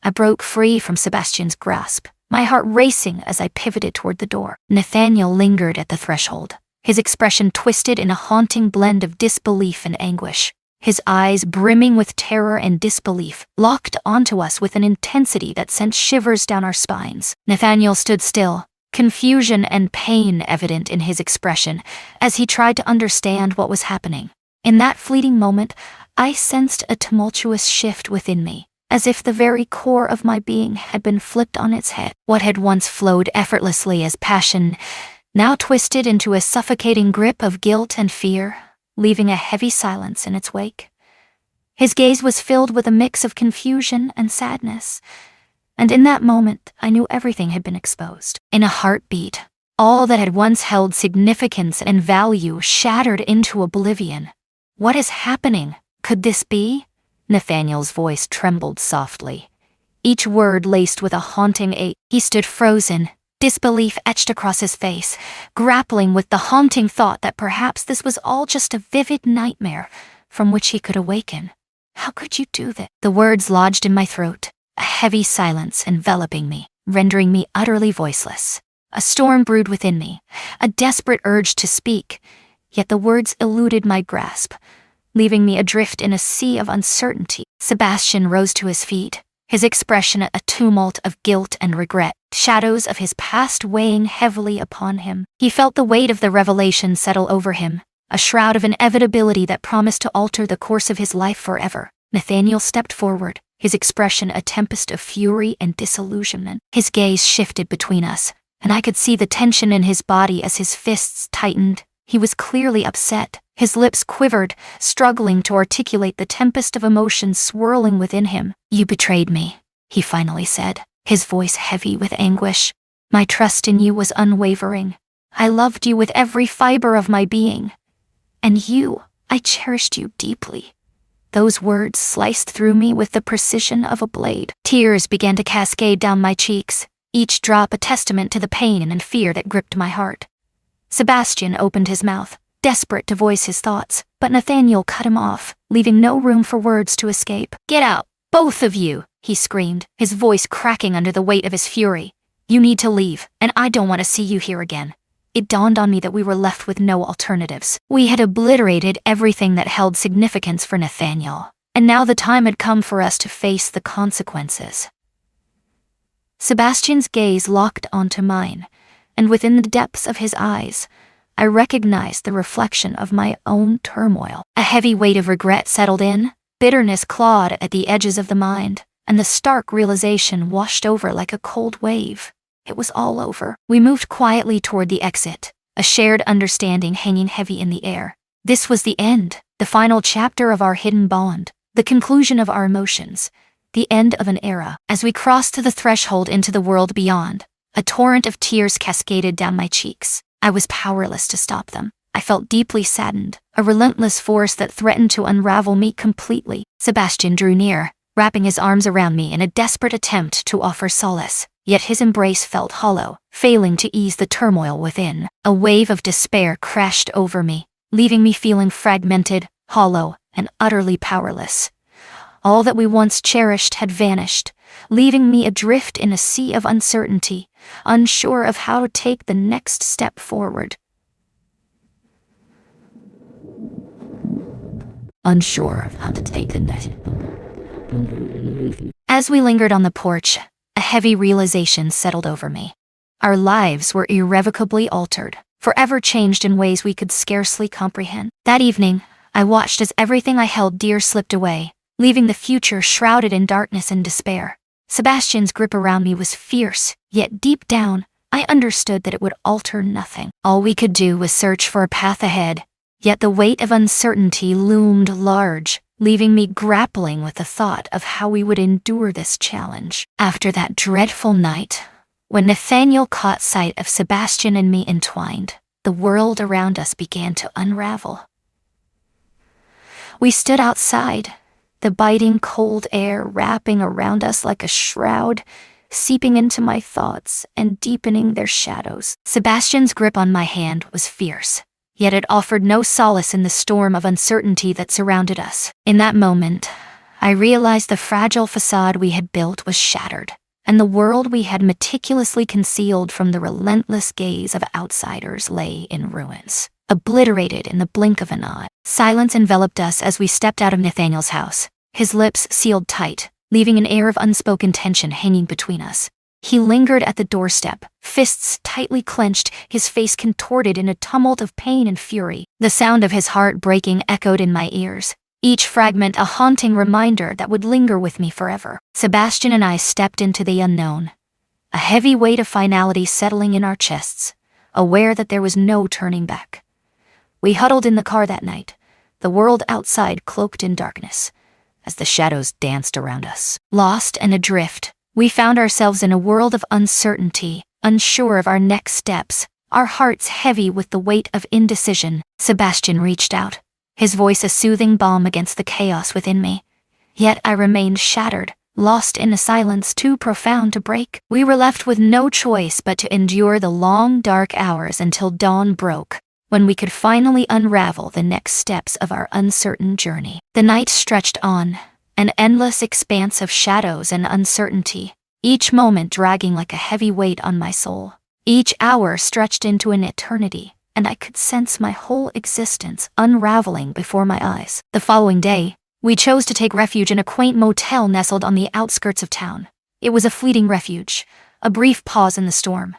I broke free from Sebastian's grasp, my heart racing as I pivoted toward the door. Nathaniel lingered at the threshold, his expression twisted in a haunting blend of disbelief and anguish. His eyes, brimming with terror and disbelief, locked onto us with an intensity that sent shivers down our spines. Nathaniel stood still, confusion and pain evident in his expression, as he tried to understand what was happening. In that fleeting moment, I sensed a tumultuous shift within me, as if the very core of my being had been flipped on its head. What had once flowed effortlessly as passion now twisted into a suffocating grip of guilt and fear, leaving a heavy silence in its wake. His gaze was filled with a mix of confusion and sadness, and in that moment, I knew everything had been exposed. In a heartbeat, all that had once held significance and value shattered into oblivion. "What is happening? Could this be?" Nathaniel's voice trembled softly, each word laced with a haunting ache. He stood frozen, disbelief etched across his face, grappling with the haunting thought that perhaps this was all just a vivid nightmare from which he could awaken. "How could you do that?" The words lodged in my throat, a heavy silence enveloping me, rendering me utterly voiceless. A storm brewed within me, a desperate urge to speak, yet the words eluded my grasp, leaving me adrift in a sea of uncertainty. Sebastian rose to his feet, his expression a tumult of guilt and regret, shadows of his past weighing heavily upon him. He felt the weight of the revelation settle over him, a shroud of inevitability that promised to alter the course of his life forever. Nathaniel stepped forward, his expression a tempest of fury and disillusionment. His gaze shifted between us, and I could see the tension in his body as his fists tightened. He was clearly upset. His lips quivered, struggling to articulate the tempest of emotions swirling within him. "You betrayed me," he finally said, his voice heavy with anguish. "My trust in you was unwavering. I loved you with every fiber of my being. And I cherished you deeply. Those words sliced through me with the precision of a blade. Tears began to cascade down my cheeks, each drop a testament to the pain and fear that gripped my heart. Sebastian opened his mouth, desperate to voice his thoughts, but Nathaniel cut him off, leaving no room for words to escape. "Get out, both of you!" he screamed, his voice cracking under the weight of his fury. "You need to leave, and I don't want to see you here again." It dawned on me that we were left with no alternatives. We had obliterated everything that held significance for Nathaniel, and now the time had come for us to face the consequences. Sebastian's gaze locked onto mine, and within the depths of his eyes, I recognized the reflection of my own turmoil. A heavy weight of regret settled in, bitterness clawed at the edges of the mind, and the stark realization washed over like a cold wave. It was all over. We moved quietly toward the exit, a shared understanding hanging heavy in the air. This was the end, the final chapter of our hidden bond, the conclusion of our emotions, the end of an era. As we crossed the threshold into the world beyond, a torrent of tears cascaded down my cheeks. I was powerless to stop them. I felt deeply saddened, a relentless force that threatened to unravel me completely. Sebastian drew near, wrapping his arms around me in a desperate attempt to offer solace. Yet his embrace felt hollow, failing to ease the turmoil within. A wave of despair crashed over me, leaving me feeling fragmented, hollow, and utterly powerless. All that we once cherished had vanished, leaving me adrift in a sea of uncertainty, unsure of how to take the next step forward. As we lingered on the porch, a heavy realization settled over me. Our lives were irrevocably altered, forever changed in ways we could scarcely comprehend. That evening, I watched as everything I held dear slipped away, leaving the future shrouded in darkness and despair. Sebastian's grip around me was fierce, yet deep down, I understood that it would alter nothing. All we could do was search for a path ahead, yet the weight of uncertainty loomed large, leaving me grappling with the thought of how we would endure this challenge. After that dreadful night, when Nathaniel caught sight of Sebastian and me entwined, the world around us began to unravel. We stood outside, the biting cold air wrapping around us like a shroud, seeping into my thoughts and deepening their shadows. Sebastian's grip on my hand was fierce, yet it offered no solace in the storm of uncertainty that surrounded us. In that moment, I realized the fragile facade we had built was shattered, and the world we had meticulously concealed from the relentless gaze of outsiders lay in ruins, obliterated in the blink of an eye. Silence enveloped us as we stepped out of Nathaniel's house, his lips sealed tight, leaving an air of unspoken tension hanging between us. He lingered at the doorstep, fists tightly clenched, his face contorted in a tumult of pain and fury. The sound of his heart breaking echoed in my ears, each fragment a haunting reminder that would linger with me forever. Sebastian and I stepped into the unknown, a heavy weight of finality settling in our chests, aware that there was no turning back. We huddled in the car that night, the world outside cloaked in darkness, as the shadows danced around us. Lost and adrift, we found ourselves in a world of uncertainty, unsure of our next steps, our hearts heavy with the weight of indecision. Sebastian reached out, his voice a soothing balm against the chaos within me. Yet I remained shattered, lost in a silence too profound to break. We were left with no choice but to endure the long, dark hours until dawn broke, when we could finally unravel the next steps of our uncertain journey. The night stretched on, an endless expanse of shadows and uncertainty, each moment dragging like a heavy weight on my soul. Each hour stretched into an eternity, and I could sense my whole existence unraveling before my eyes. The following day, we chose to take refuge in a quaint motel nestled on the outskirts of town. It was a fleeting refuge, a brief pause in the storm,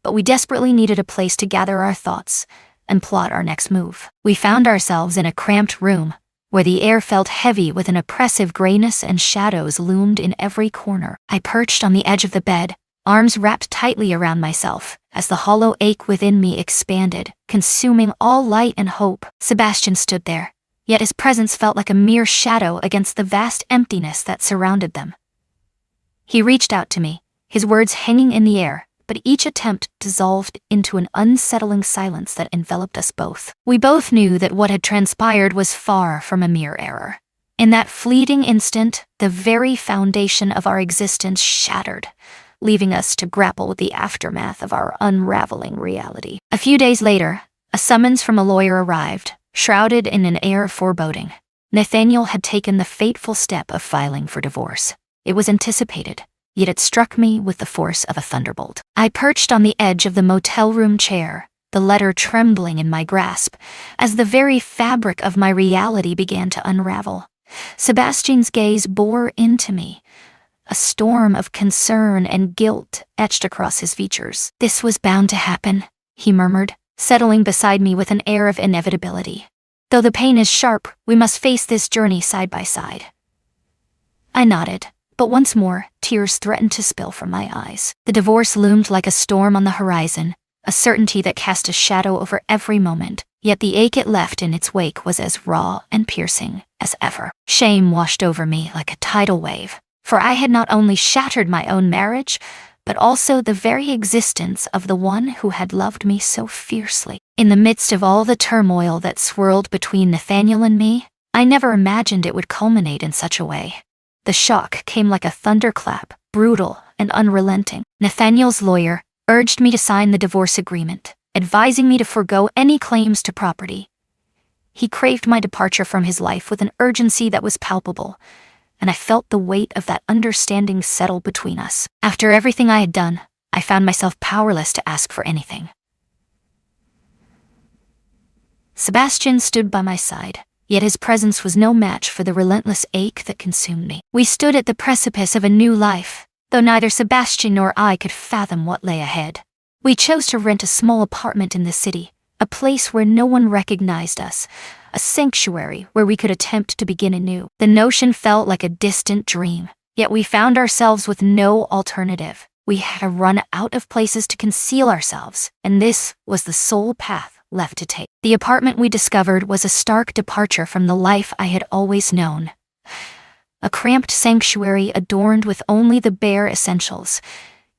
but we desperately needed a place to gather our thoughts and plot our next move. We found ourselves in a cramped room, where the air felt heavy with an oppressive grayness and shadows loomed in every corner. I perched on the edge of the bed, arms wrapped tightly around myself, as the hollow ache within me expanded, consuming all light and hope. Sebastian stood there, yet his presence felt like a mere shadow against the vast emptiness that surrounded them. He reached out to me, his words hanging in the air, but each attempt dissolved into an unsettling silence that enveloped us both. We both knew that what had transpired was far from a mere error. In that fleeting instant, the very foundation of our existence shattered, leaving us to grapple with the aftermath of our unraveling reality. A few days later, a summons from a lawyer arrived, shrouded in an air of foreboding. Nathaniel had taken the fateful step of filing for divorce. It was anticipated, yet it struck me with the force of a thunderbolt. I perched on the edge of the motel room chair, the letter trembling in my grasp, as the very fabric of my reality began to unravel. Sebastian's gaze bore into me, a storm of concern and guilt etched across his features. "This was bound to happen," he murmured, settling beside me with an air of inevitability. "Though the pain is sharp, we must face this journey side by side." I nodded, but once more, tears threatened to spill from my eyes. The divorce loomed like a storm on the horizon, a certainty that cast a shadow over every moment, yet the ache it left in its wake was as raw and piercing as ever. Shame washed over me like a tidal wave, for I had not only shattered my own marriage, but also the very existence of the one who had loved me so fiercely. In the midst of all the turmoil that swirled between Nathaniel and me, I never imagined it would culminate in such a way. The shock came like a thunderclap, brutal and unrelenting. Nathaniel's lawyer urged me to sign the divorce agreement, advising me to forego any claims to property. He craved my departure from his life with an urgency that was palpable, and I felt the weight of that understanding settle between us. After everything I had done, I found myself powerless to ask for anything. Sebastian stood by my side, yet his presence was no match for the relentless ache that consumed me. We stood at the precipice of a new life, though neither Sebastian nor I could fathom what lay ahead. We chose to rent a small apartment in the city, a place where no one recognized us, a sanctuary where we could attempt to begin anew. The notion felt like a distant dream, yet we found ourselves with no alternative. We had to run out of places to conceal ourselves, and this was the sole path left to take. The apartment we discovered was a stark departure from the life I had always known. A cramped sanctuary adorned with only the bare essentials,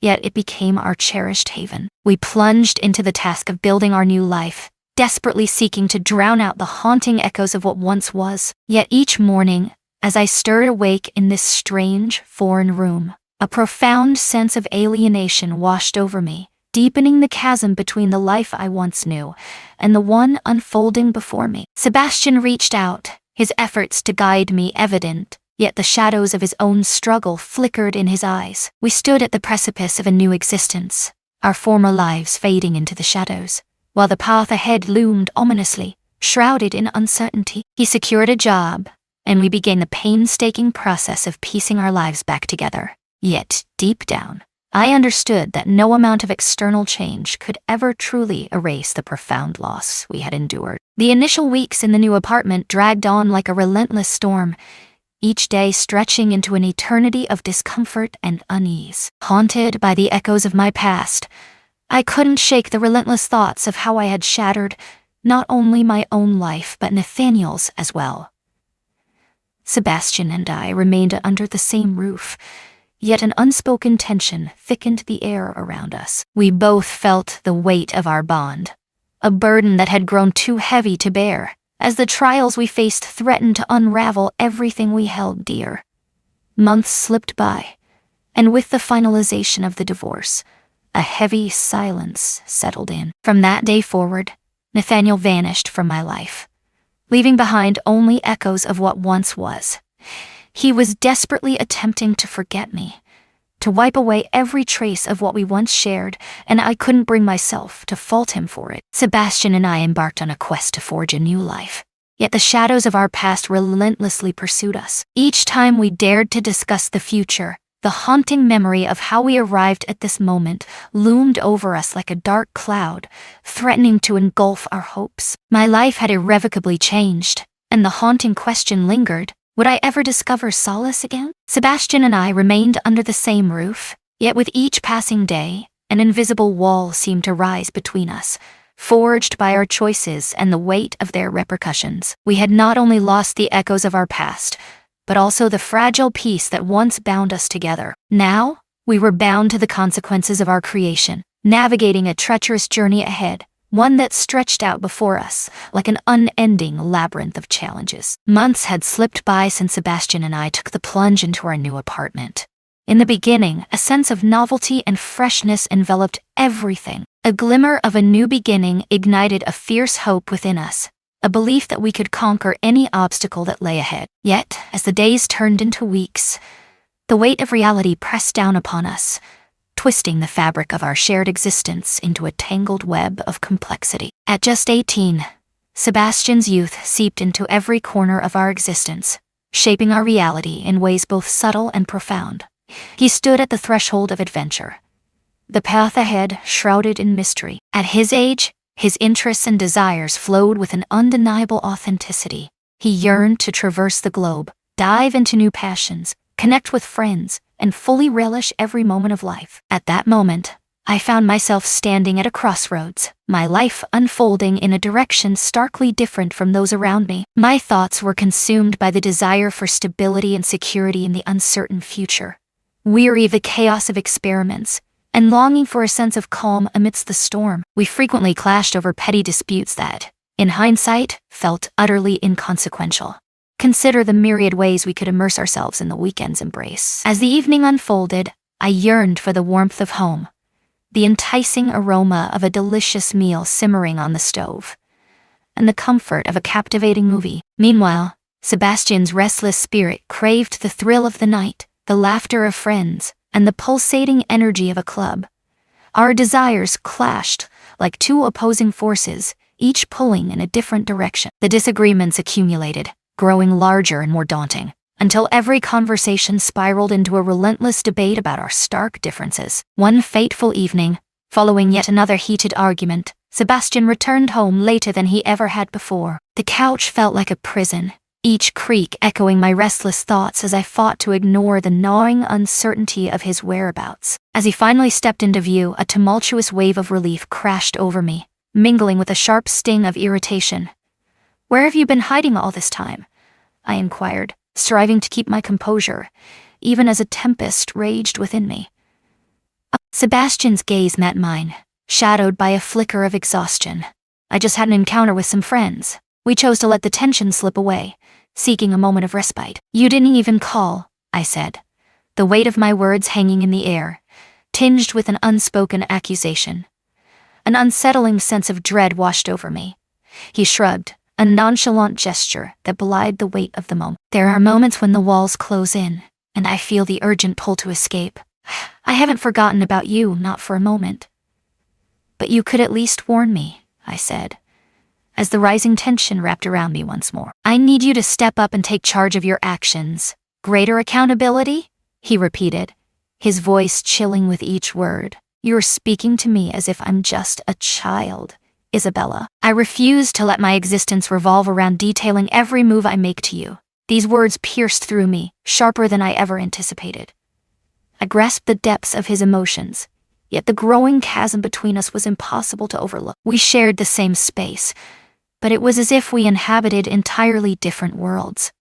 yet it became our cherished haven. We plunged into the task of building our new life, desperately seeking to drown out the haunting echoes of what once was. Yet each morning, as I stirred awake in this strange, foreign room, a profound sense of alienation washed over me, deepening the chasm between the life I once knew and the one unfolding before me. Sebastian reached out, his efforts to guide me evident, yet the shadows of his own struggle flickered in his eyes. We stood at the precipice of a new existence, our former lives fading into the shadows, while the path ahead loomed ominously, shrouded in uncertainty. He secured a job, and we began the painstaking process of piecing our lives back together. Yet, deep down, I understood that no amount of external change could ever truly erase the profound loss we had endured. The initial weeks in the new apartment dragged on like a relentless storm, each day stretching into an eternity of discomfort and unease. Haunted by the echoes of my past, I couldn't shake the relentless thoughts of how I had shattered not only my own life but Nathaniel's as well. Sebastian and I remained under the same roof, yet an unspoken tension thickened the air around us. We both felt the weight of our bond, a burden that had grown too heavy to bear, as the trials we faced threatened to unravel everything we held dear. Months slipped by, and with the finalization of the divorce, a heavy silence settled in. From that day forward, Nathaniel vanished from my life, leaving behind only echoes of what once was. He was desperately attempting to forget me, to wipe away every trace of what we once shared, and I couldn't bring myself to fault him for it. Sebastian and I embarked on a quest to forge a new life, yet the shadows of our past relentlessly pursued us. Each time we dared to discuss the future, the haunting memory of how we arrived at this moment loomed over us like a dark cloud, threatening to engulf our hopes. My life had irrevocably changed, and the haunting question lingered: would I ever discover solace again? Sebastian and I remained under the same roof, yet with each passing day, an invisible wall seemed to rise between us, forged by our choices and the weight of their repercussions. We had not only lost the echoes of our past, but also the fragile peace that once bound us together. Now, we were bound to the consequences of our creation, navigating a treacherous journey ahead, one that stretched out before us like an unending labyrinth of challenges. Months had slipped by since Sebastian and I took the plunge into our new apartment. In the beginning, a sense of novelty and freshness enveloped everything. A glimmer of a new beginning ignited a fierce hope within us, a belief that we could conquer any obstacle that lay ahead. Yet, as the days turned into weeks, the weight of reality pressed down upon us, twisting the fabric of our shared existence into a tangled web of complexity. At just 18, Sebastian's youth seeped into every corner of our existence, shaping our reality in ways both subtle and profound. He stood at the threshold of adventure, the path ahead shrouded in mystery. At his age, his interests and desires flowed with an undeniable authenticity. He yearned to traverse the globe, dive into new passions, connect with friends, and fully relish every moment of life. At that moment, I found myself standing at a crossroads, my life unfolding in a direction starkly different from those around me. My thoughts were consumed by the desire for stability and security in the uncertain future, weary of the chaos of experiments, and longing for a sense of calm amidst the storm. We frequently clashed over petty disputes that, in hindsight, felt utterly inconsequential. Consider the myriad ways we could immerse ourselves in the weekend's embrace. As the evening unfolded, I yearned for the warmth of home, the enticing aroma of a delicious meal simmering on the stove, and the comfort of a captivating movie. Meanwhile, Sebastian's restless spirit craved the thrill of the night, the laughter of friends, and the pulsating energy of a club. Our desires clashed like two opposing forces, each pulling in a different direction. The disagreements accumulated, growing larger and more daunting, until every conversation spiraled into a relentless debate about our stark differences. One fateful evening, following yet another heated argument, Sebastian returned home later than he ever had before. The couch felt like a prison, each creak echoing my restless thoughts as I fought to ignore the gnawing uncertainty of his whereabouts. As he finally stepped into view, a tumultuous wave of relief crashed over me, mingling with a sharp sting of irritation. "Where have you been hiding all this time?" I inquired, striving to keep my composure, even as a tempest raged within me. Sebastian's gaze met mine, shadowed by a flicker of exhaustion. "I just had an encounter with some friends. We chose to let the tension slip away, seeking a moment of respite." "You didn't even call," I said, the weight of my words hanging in the air, tinged with an unspoken accusation. An unsettling sense of dread washed over me. He shrugged, a nonchalant gesture that belied the weight of the moment. "There are moments when the walls close in, and I feel the urgent pull to escape. I haven't forgotten about you, not for a moment." "But you could at least warn me," I said, as the rising tension wrapped around me once more. "I need you to step up and take charge of your actions. Greater accountability?" he repeated, his voice chilling with each word. "You're speaking to me as if I'm just a child, Isabella." I refused to let my existence revolve around detailing every move I make to you. These words pierced through me, sharper than I ever anticipated. I grasped the depths of his emotions, yet the growing chasm between us was impossible to overlook. We shared the same space, but it was as if we inhabited entirely different worlds.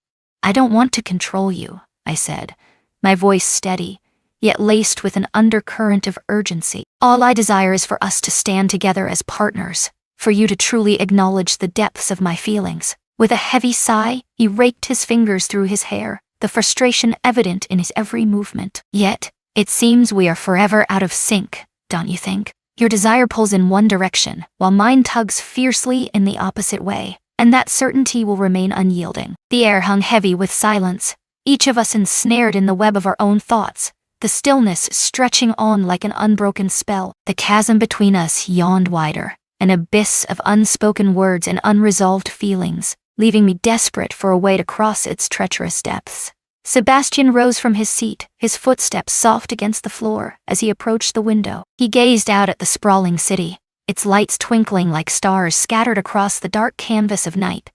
"I don't want to control you," I said, my voice steady, yet laced with an undercurrent of urgency. "All I desire is for us to stand together as partners, for you to truly acknowledge the depths of my feelings." With a heavy sigh, he raked his fingers through his hair, the frustration evident in his every movement. "Yet, it seems we are forever out of sync, don't you think? Your desire pulls in one direction, while mine tugs fiercely in the opposite way, and that certainty will remain unyielding." The air hung heavy with silence, each of us ensnared in the web of our own thoughts, the stillness stretching on like an unbroken spell. The chasm between us yawned wider, an abyss of unspoken words and unresolved feelings, leaving me desperate for a way to cross its treacherous depths. Sebastian rose from his seat, his footsteps soft against the floor as he approached the window. He gazed out at the sprawling city, its lights twinkling like stars scattered across the dark canvas of night.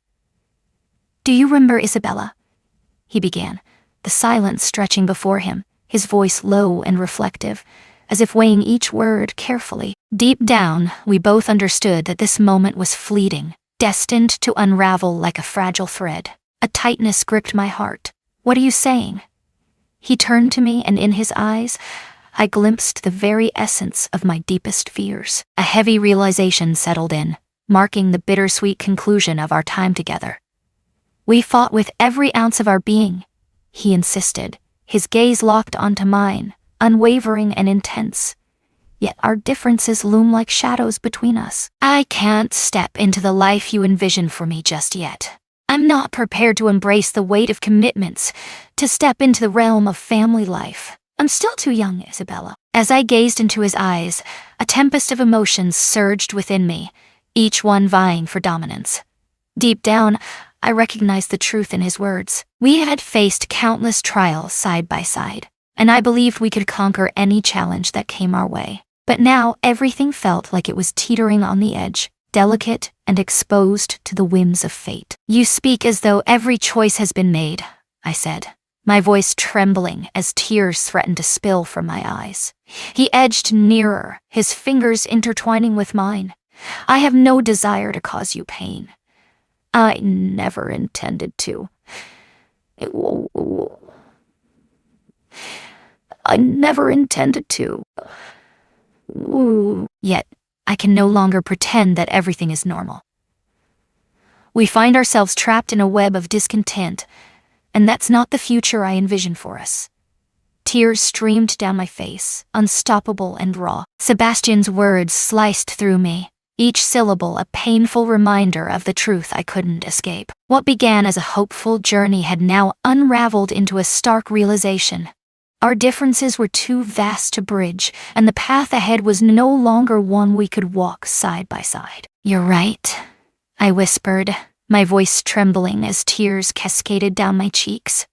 "Do you remember Isabella?" he began, the silence stretching before him, his voice low and reflective, as if weighing each word carefully. Deep down, we both understood that this moment was fleeting, destined to unravel like a fragile thread. A tightness gripped my heart. "What are you saying?" He turned to me, and in his eyes, I glimpsed the very essence of my deepest fears. A heavy realization settled in, marking the bittersweet conclusion of our time together. We fought with every ounce of our being, he insisted, his gaze locked onto mine, unwavering and intense. Yet our differences loom like shadows between us. I can't step into the life you envision for me just yet. I'm not prepared to embrace the weight of commitments, to step into the realm of family life. I'm still too young, Isabella. As I gazed into his eyes, a tempest of emotions surged within me, each one vying for dominance. Deep down, I recognized the truth in his words. We had faced countless trials side by side, and I believed we could conquer any challenge that came our way. But now everything felt like it was teetering on the edge, delicate and exposed to the whims of fate. You speak as though every choice has been made, I said, my voice trembling as tears threatened to spill from my eyes. He edged nearer, his fingers intertwining with mine. I have no desire to cause you pain. I never intended to. I never intended to. Yet, I can no longer pretend that everything is normal. We find ourselves trapped in a web of discontent, and that's not the future I envision for us. Tears streamed down my face, unstoppable and raw. Sebastian's words sliced through me, each syllable a painful reminder of the truth I couldn't escape. What began as a hopeful journey had now unraveled into a stark realization. Our differences were too vast to bridge, and the path ahead was no longer one we could walk side by side. You're right, I whispered, my voice trembling as tears cascaded down my cheeks.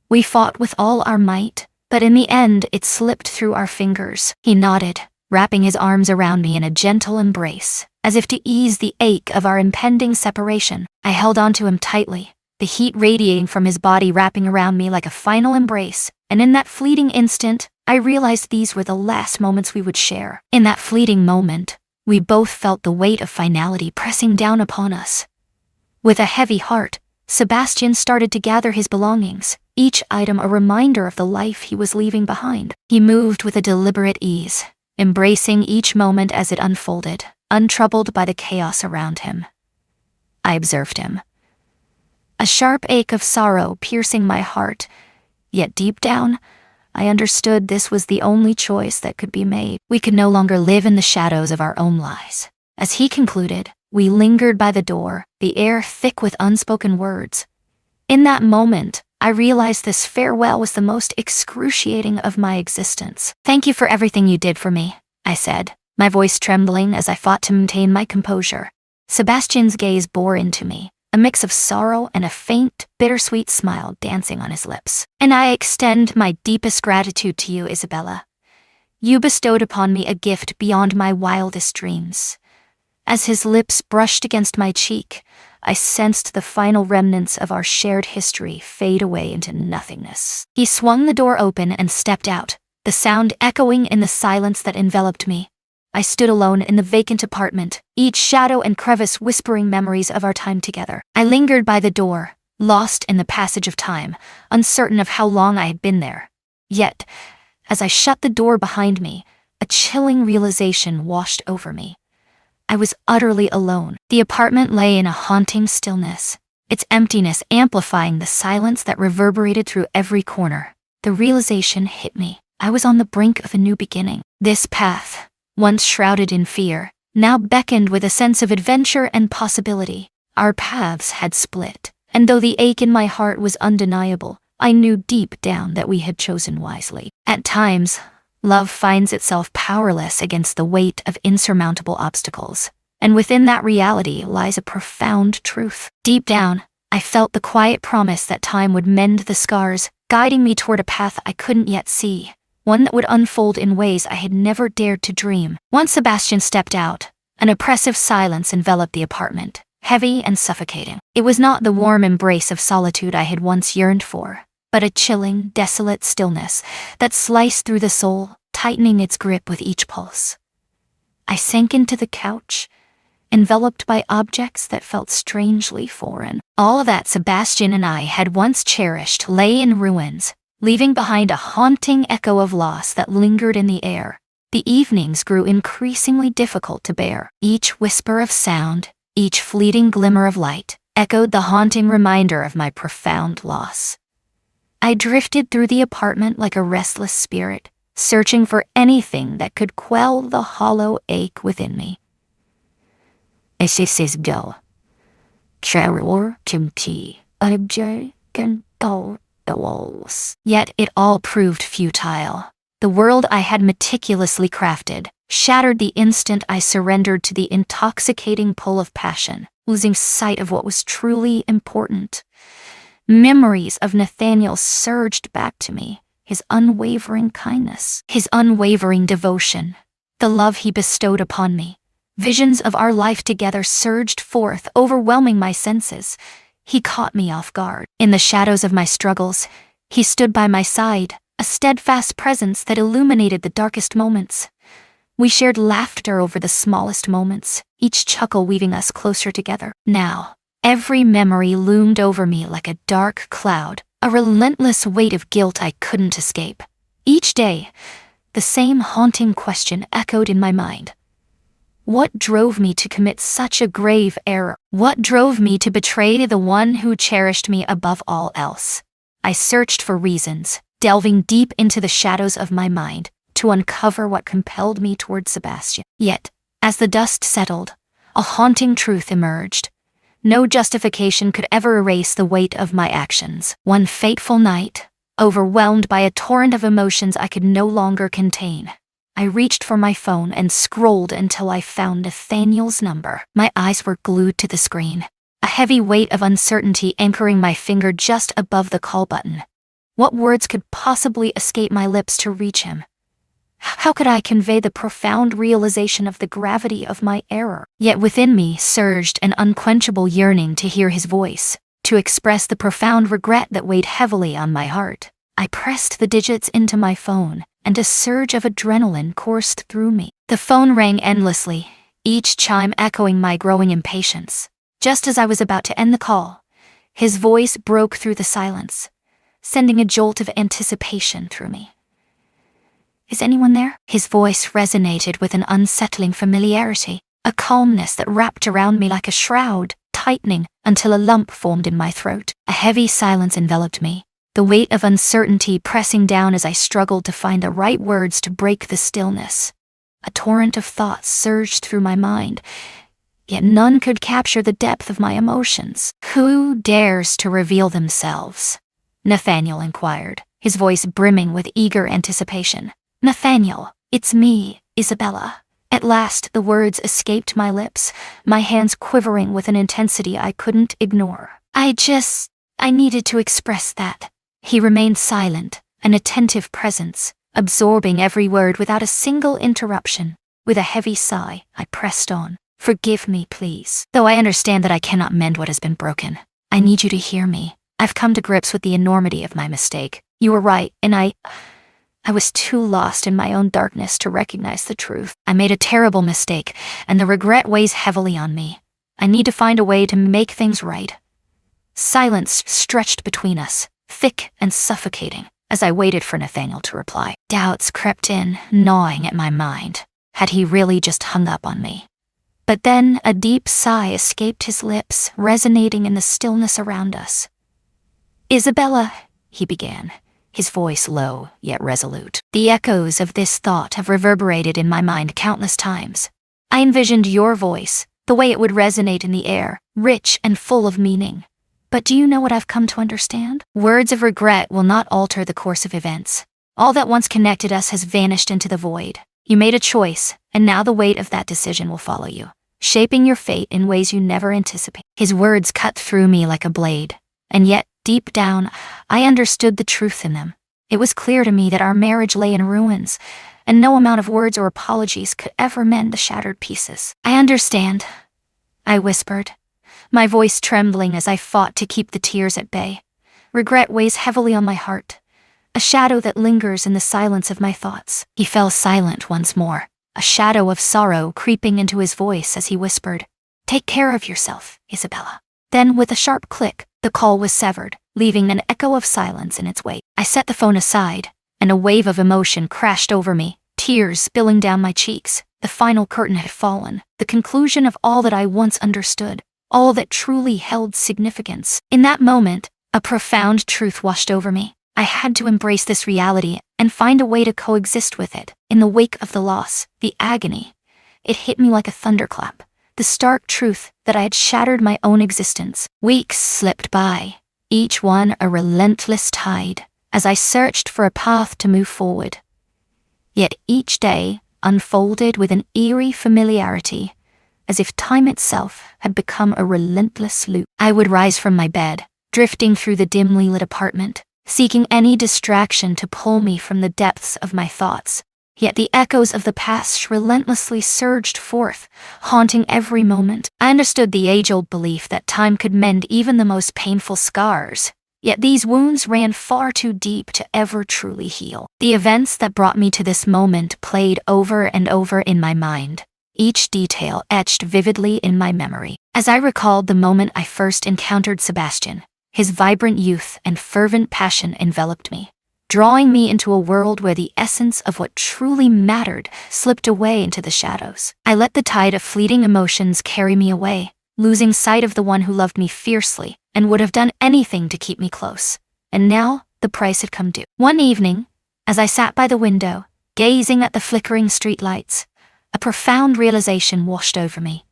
We fought with all our might, but in the end it slipped through our fingers. He nodded, wrapping his arms around me in a gentle embrace, as if to ease the ache of our impending separation. I held onto him tightly, the heat radiating from his body wrapping around me like a final embrace, and in that fleeting instant, I realized these were the last moments we would share. In that fleeting moment, we both felt the weight of finality pressing down upon us. With a heavy heart, Sebastian started to gather his belongings, each item a reminder of the life he was leaving behind. He moved with a deliberate ease, embracing each moment as it unfolded, untroubled by the chaos around him. I observed him, a sharp ache of sorrow piercing my heart, yet deep down, I understood this was the only choice that could be made. We could no longer live in the shadows of our own lies. As he concluded, we lingered by the door, the air thick with unspoken words. In that moment, I realized this farewell was the most excruciating of my existence. Thank you for everything you did for me, I said, my voice trembling as I fought to maintain my composure. Sebastian's gaze bore into me, a mix of sorrow and a faint, bittersweet smile dancing on his lips. And I extend my deepest gratitude to you, Isabella. You bestowed upon me a gift beyond my wildest dreams. As his lips brushed against my cheek, I sensed the final remnants of our shared history fade away into nothingness. He swung the door open and stepped out, the sound echoing in the silence that enveloped me. I stood alone in the vacant apartment, each shadow and crevice whispering memories of our time together. I lingered by the door, lost in the passage of time, uncertain of how long I had been there. Yet, as I shut the door behind me, a chilling realization washed over me. I was utterly alone. The apartment lay in a haunting stillness, its emptiness amplifying the silence that reverberated through every corner. The realization hit me. I was on the brink of a new beginning. This path, once shrouded in fear, now beckoned with a sense of adventure and possibility. Our paths had split, and though the ache in my heart was undeniable, I knew deep down that we had chosen wisely. At times, love finds itself powerless against the weight of insurmountable obstacles, and within that reality lies a profound truth. Deep down, I felt the quiet promise that time would mend the scars, guiding me toward a path I couldn't yet see, one that would unfold in ways I had never dared to dream. Once Sebastian stepped out, an oppressive silence enveloped the apartment, heavy and suffocating. It was not the warm embrace of solitude I had once yearned for, but a chilling, desolate stillness that sliced through the soul, tightening its grip with each pulse. I sank into the couch, enveloped by objects that felt strangely foreign. All that Sebastian and I had once cherished lay in ruins, leaving behind a haunting echo of loss that lingered in the air. The evenings grew increasingly difficult to bear. Each whisper of sound, each fleeting glimmer of light, echoed the haunting reminder of my profound loss. I drifted through the apartment like a restless spirit, searching for anything that could quell the hollow ache within me. Yet it all proved futile. The world I had meticulously crafted shattered the instant I surrendered to the intoxicating pull of passion, losing sight of what was truly important. Memories of Nathaniel surged back to me, his unwavering kindness, his unwavering devotion, the love he bestowed upon me. Visions of our life together surged forth, overwhelming my senses. He caught me off guard. In the shadows of my struggles, he stood by my side, a steadfast presence that illuminated the darkest moments. We shared laughter over the smallest moments, each chuckle weaving us closer together. Now, every memory loomed over me like a dark cloud, a relentless weight of guilt I couldn't escape. Each day, the same haunting question echoed in my mind. What drove me to commit such a grave error? What drove me to betray the one who cherished me above all else? I searched for reasons, delving deep into the shadows of my mind to uncover what compelled me toward Sebastian. Yet, as the dust settled, a haunting truth emerged. No justification could ever erase the weight of my actions. One fateful night, overwhelmed by a torrent of emotions I could no longer contain, I reached for my phone and scrolled until I found Nathaniel's number. My eyes were glued to the screen, a heavy weight of uncertainty anchoring my finger just above the call button. What words could possibly escape my lips to reach him? How could I convey the profound realization of the gravity of my error? Yet within me surged an unquenchable yearning to hear his voice, to express the profound regret that weighed heavily on my heart. I pressed the digits into my phone, and a surge of adrenaline coursed through me. The phone rang endlessly, each chime echoing my growing impatience. Just as I was about to end the call, his voice broke through the silence, sending a jolt of anticipation through me. "Is anyone there?" His voice resonated with an unsettling familiarity, a calmness that wrapped around me like a shroud, tightening until a lump formed in my throat. A heavy silence enveloped me, the weight of uncertainty pressing down as I struggled to find the right words to break the stillness. A torrent of thoughts surged through my mind, yet none could capture the depth of my emotions. "Who dares to reveal themselves?" Nathaniel inquired, his voice brimming with eager anticipation. "Nathaniel, it's me, Isabella." At last the words escaped my lips, my hands quivering with an intensity I couldn't ignore. I needed to express that." He remained silent, an attentive presence, absorbing every word without a single interruption. With a heavy sigh, I pressed on. "Forgive me, please. Though I understand that I cannot mend what has been broken, I need you to hear me. I've come to grips with the enormity of my mistake. You were right, and I was too lost in my own darkness to recognize the truth. I made a terrible mistake, and the regret weighs heavily on me. I need to find a way to make things right." Silence stretched between us, thick and suffocating, as I waited for Nathaniel to reply. Doubts crept in, gnawing at my mind. Had he really just hung up on me? But then a deep sigh escaped his lips, resonating in the stillness around us. "Isabella," he began, his voice low yet resolute. "The echoes of this thought have reverberated in my mind countless times. I envisioned your voice, the way it would resonate in the air, rich and full of meaning. But do you know what I've come to understand? Words of regret will not alter the course of events. All that once connected us has vanished into the void. You made a choice, and now the weight of that decision will follow you, shaping your fate in ways you never anticipate." His words cut through me like a blade, and yet, deep down, I understood the truth in them. It was clear to me that our marriage lay in ruins, and no amount of words or apologies could ever mend the shattered pieces. "I understand," I whispered, my voice trembling as I fought to keep the tears at bay. "Regret weighs heavily on my heart, a shadow that lingers in the silence of my thoughts." He fell silent once more, a shadow of sorrow creeping into his voice as he whispered, "Take care of yourself, Isabella." Then, with a sharp click, the call was severed, leaving an echo of silence in its wake. I set the phone aside, and a wave of emotion crashed over me, tears spilling down my cheeks. The final curtain had fallen, the conclusion of all that I once understood, all that truly held significance. In that moment, a profound truth washed over me. I had to embrace this reality and find a way to coexist with it. In the wake of the loss, the agony, it hit me like a thunderclap, the stark truth that I had shattered my own existence. Weeks slipped by, each one a relentless tide, as I searched for a path to move forward. Yet each day unfolded with an eerie familiarity, as if time itself had become a relentless loop. I would rise from my bed, drifting through the dimly lit apartment, seeking any distraction to pull me from the depths of my thoughts. Yet the echoes of the past relentlessly surged forth, haunting every moment. I understood the age-old belief that time could mend even the most painful scars, yet these wounds ran far too deep to ever truly heal. The events that brought me to this moment played over and over in my mind, each detail etched vividly in my memory. As I recalled the moment I first encountered Sebastian, his vibrant youth and fervent passion enveloped me, drawing me into a world where the essence of what truly mattered slipped away into the shadows. I let the tide of fleeting emotions carry me away, losing sight of the one who loved me fiercely and would have done anything to keep me close. And now, the price had come due. One evening, as I sat by the window, gazing at the flickering streetlights, a profound realization washed over me.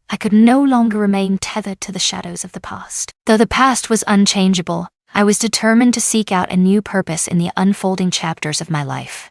I could no longer remain tethered to the shadows of the past. Though the past was unchangeable, I was determined to seek out a new purpose in the unfolding chapters of my life.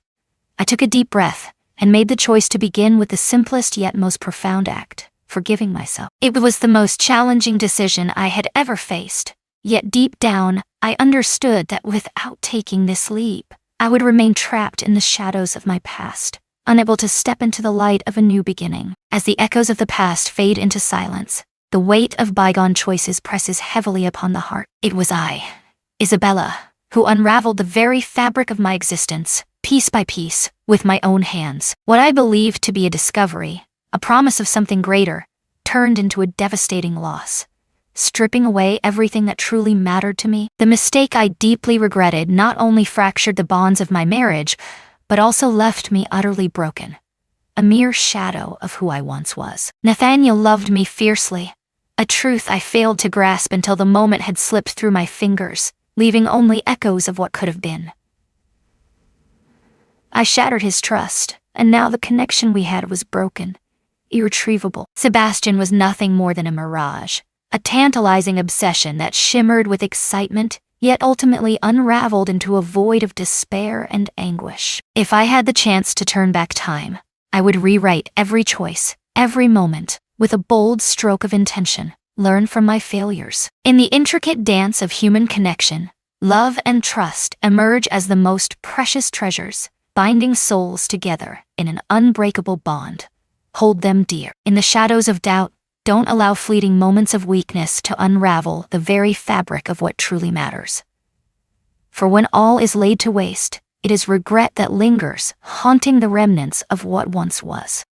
I took a deep breath and made the choice to begin with the simplest yet most profound act, forgiving myself. It was the most challenging decision I had ever faced, yet deep down, I understood that without taking this leap, I would remain trapped in the shadows of my past, unable to step into the light of a new beginning. As the echoes of the past fade into silence, the weight of bygone choices presses heavily upon the heart. It was I, Isabella, who unraveled the very fabric of my existence, piece by piece, with my own hands. What I believed to be a discovery, a promise of something greater, turned into a devastating loss, stripping away everything that truly mattered to me. The mistake I deeply regretted not only fractured the bonds of my marriage, but also left me utterly broken, a mere shadow of who I once was. Nathaniel loved me fiercely, a truth I failed to grasp until the moment had slipped through my fingers, leaving only echoes of what could have been. I shattered his trust, and now the connection we had was broken, irretrievable. Sebastian was nothing more than a mirage, a tantalizing obsession that shimmered with excitement, yet ultimately unraveled into a void of despair and anguish. If I had the chance to turn back time, I would rewrite every choice, every moment, with a bold stroke of intention, learn from my failures. In the intricate dance of human connection, love and trust emerge as the most precious treasures, binding souls together in an unbreakable bond. Hold them dear. In the shadows of doubt, don't allow fleeting moments of weakness to unravel the very fabric of what truly matters. For when all is laid to waste, it is regret that lingers, haunting the remnants of what once was.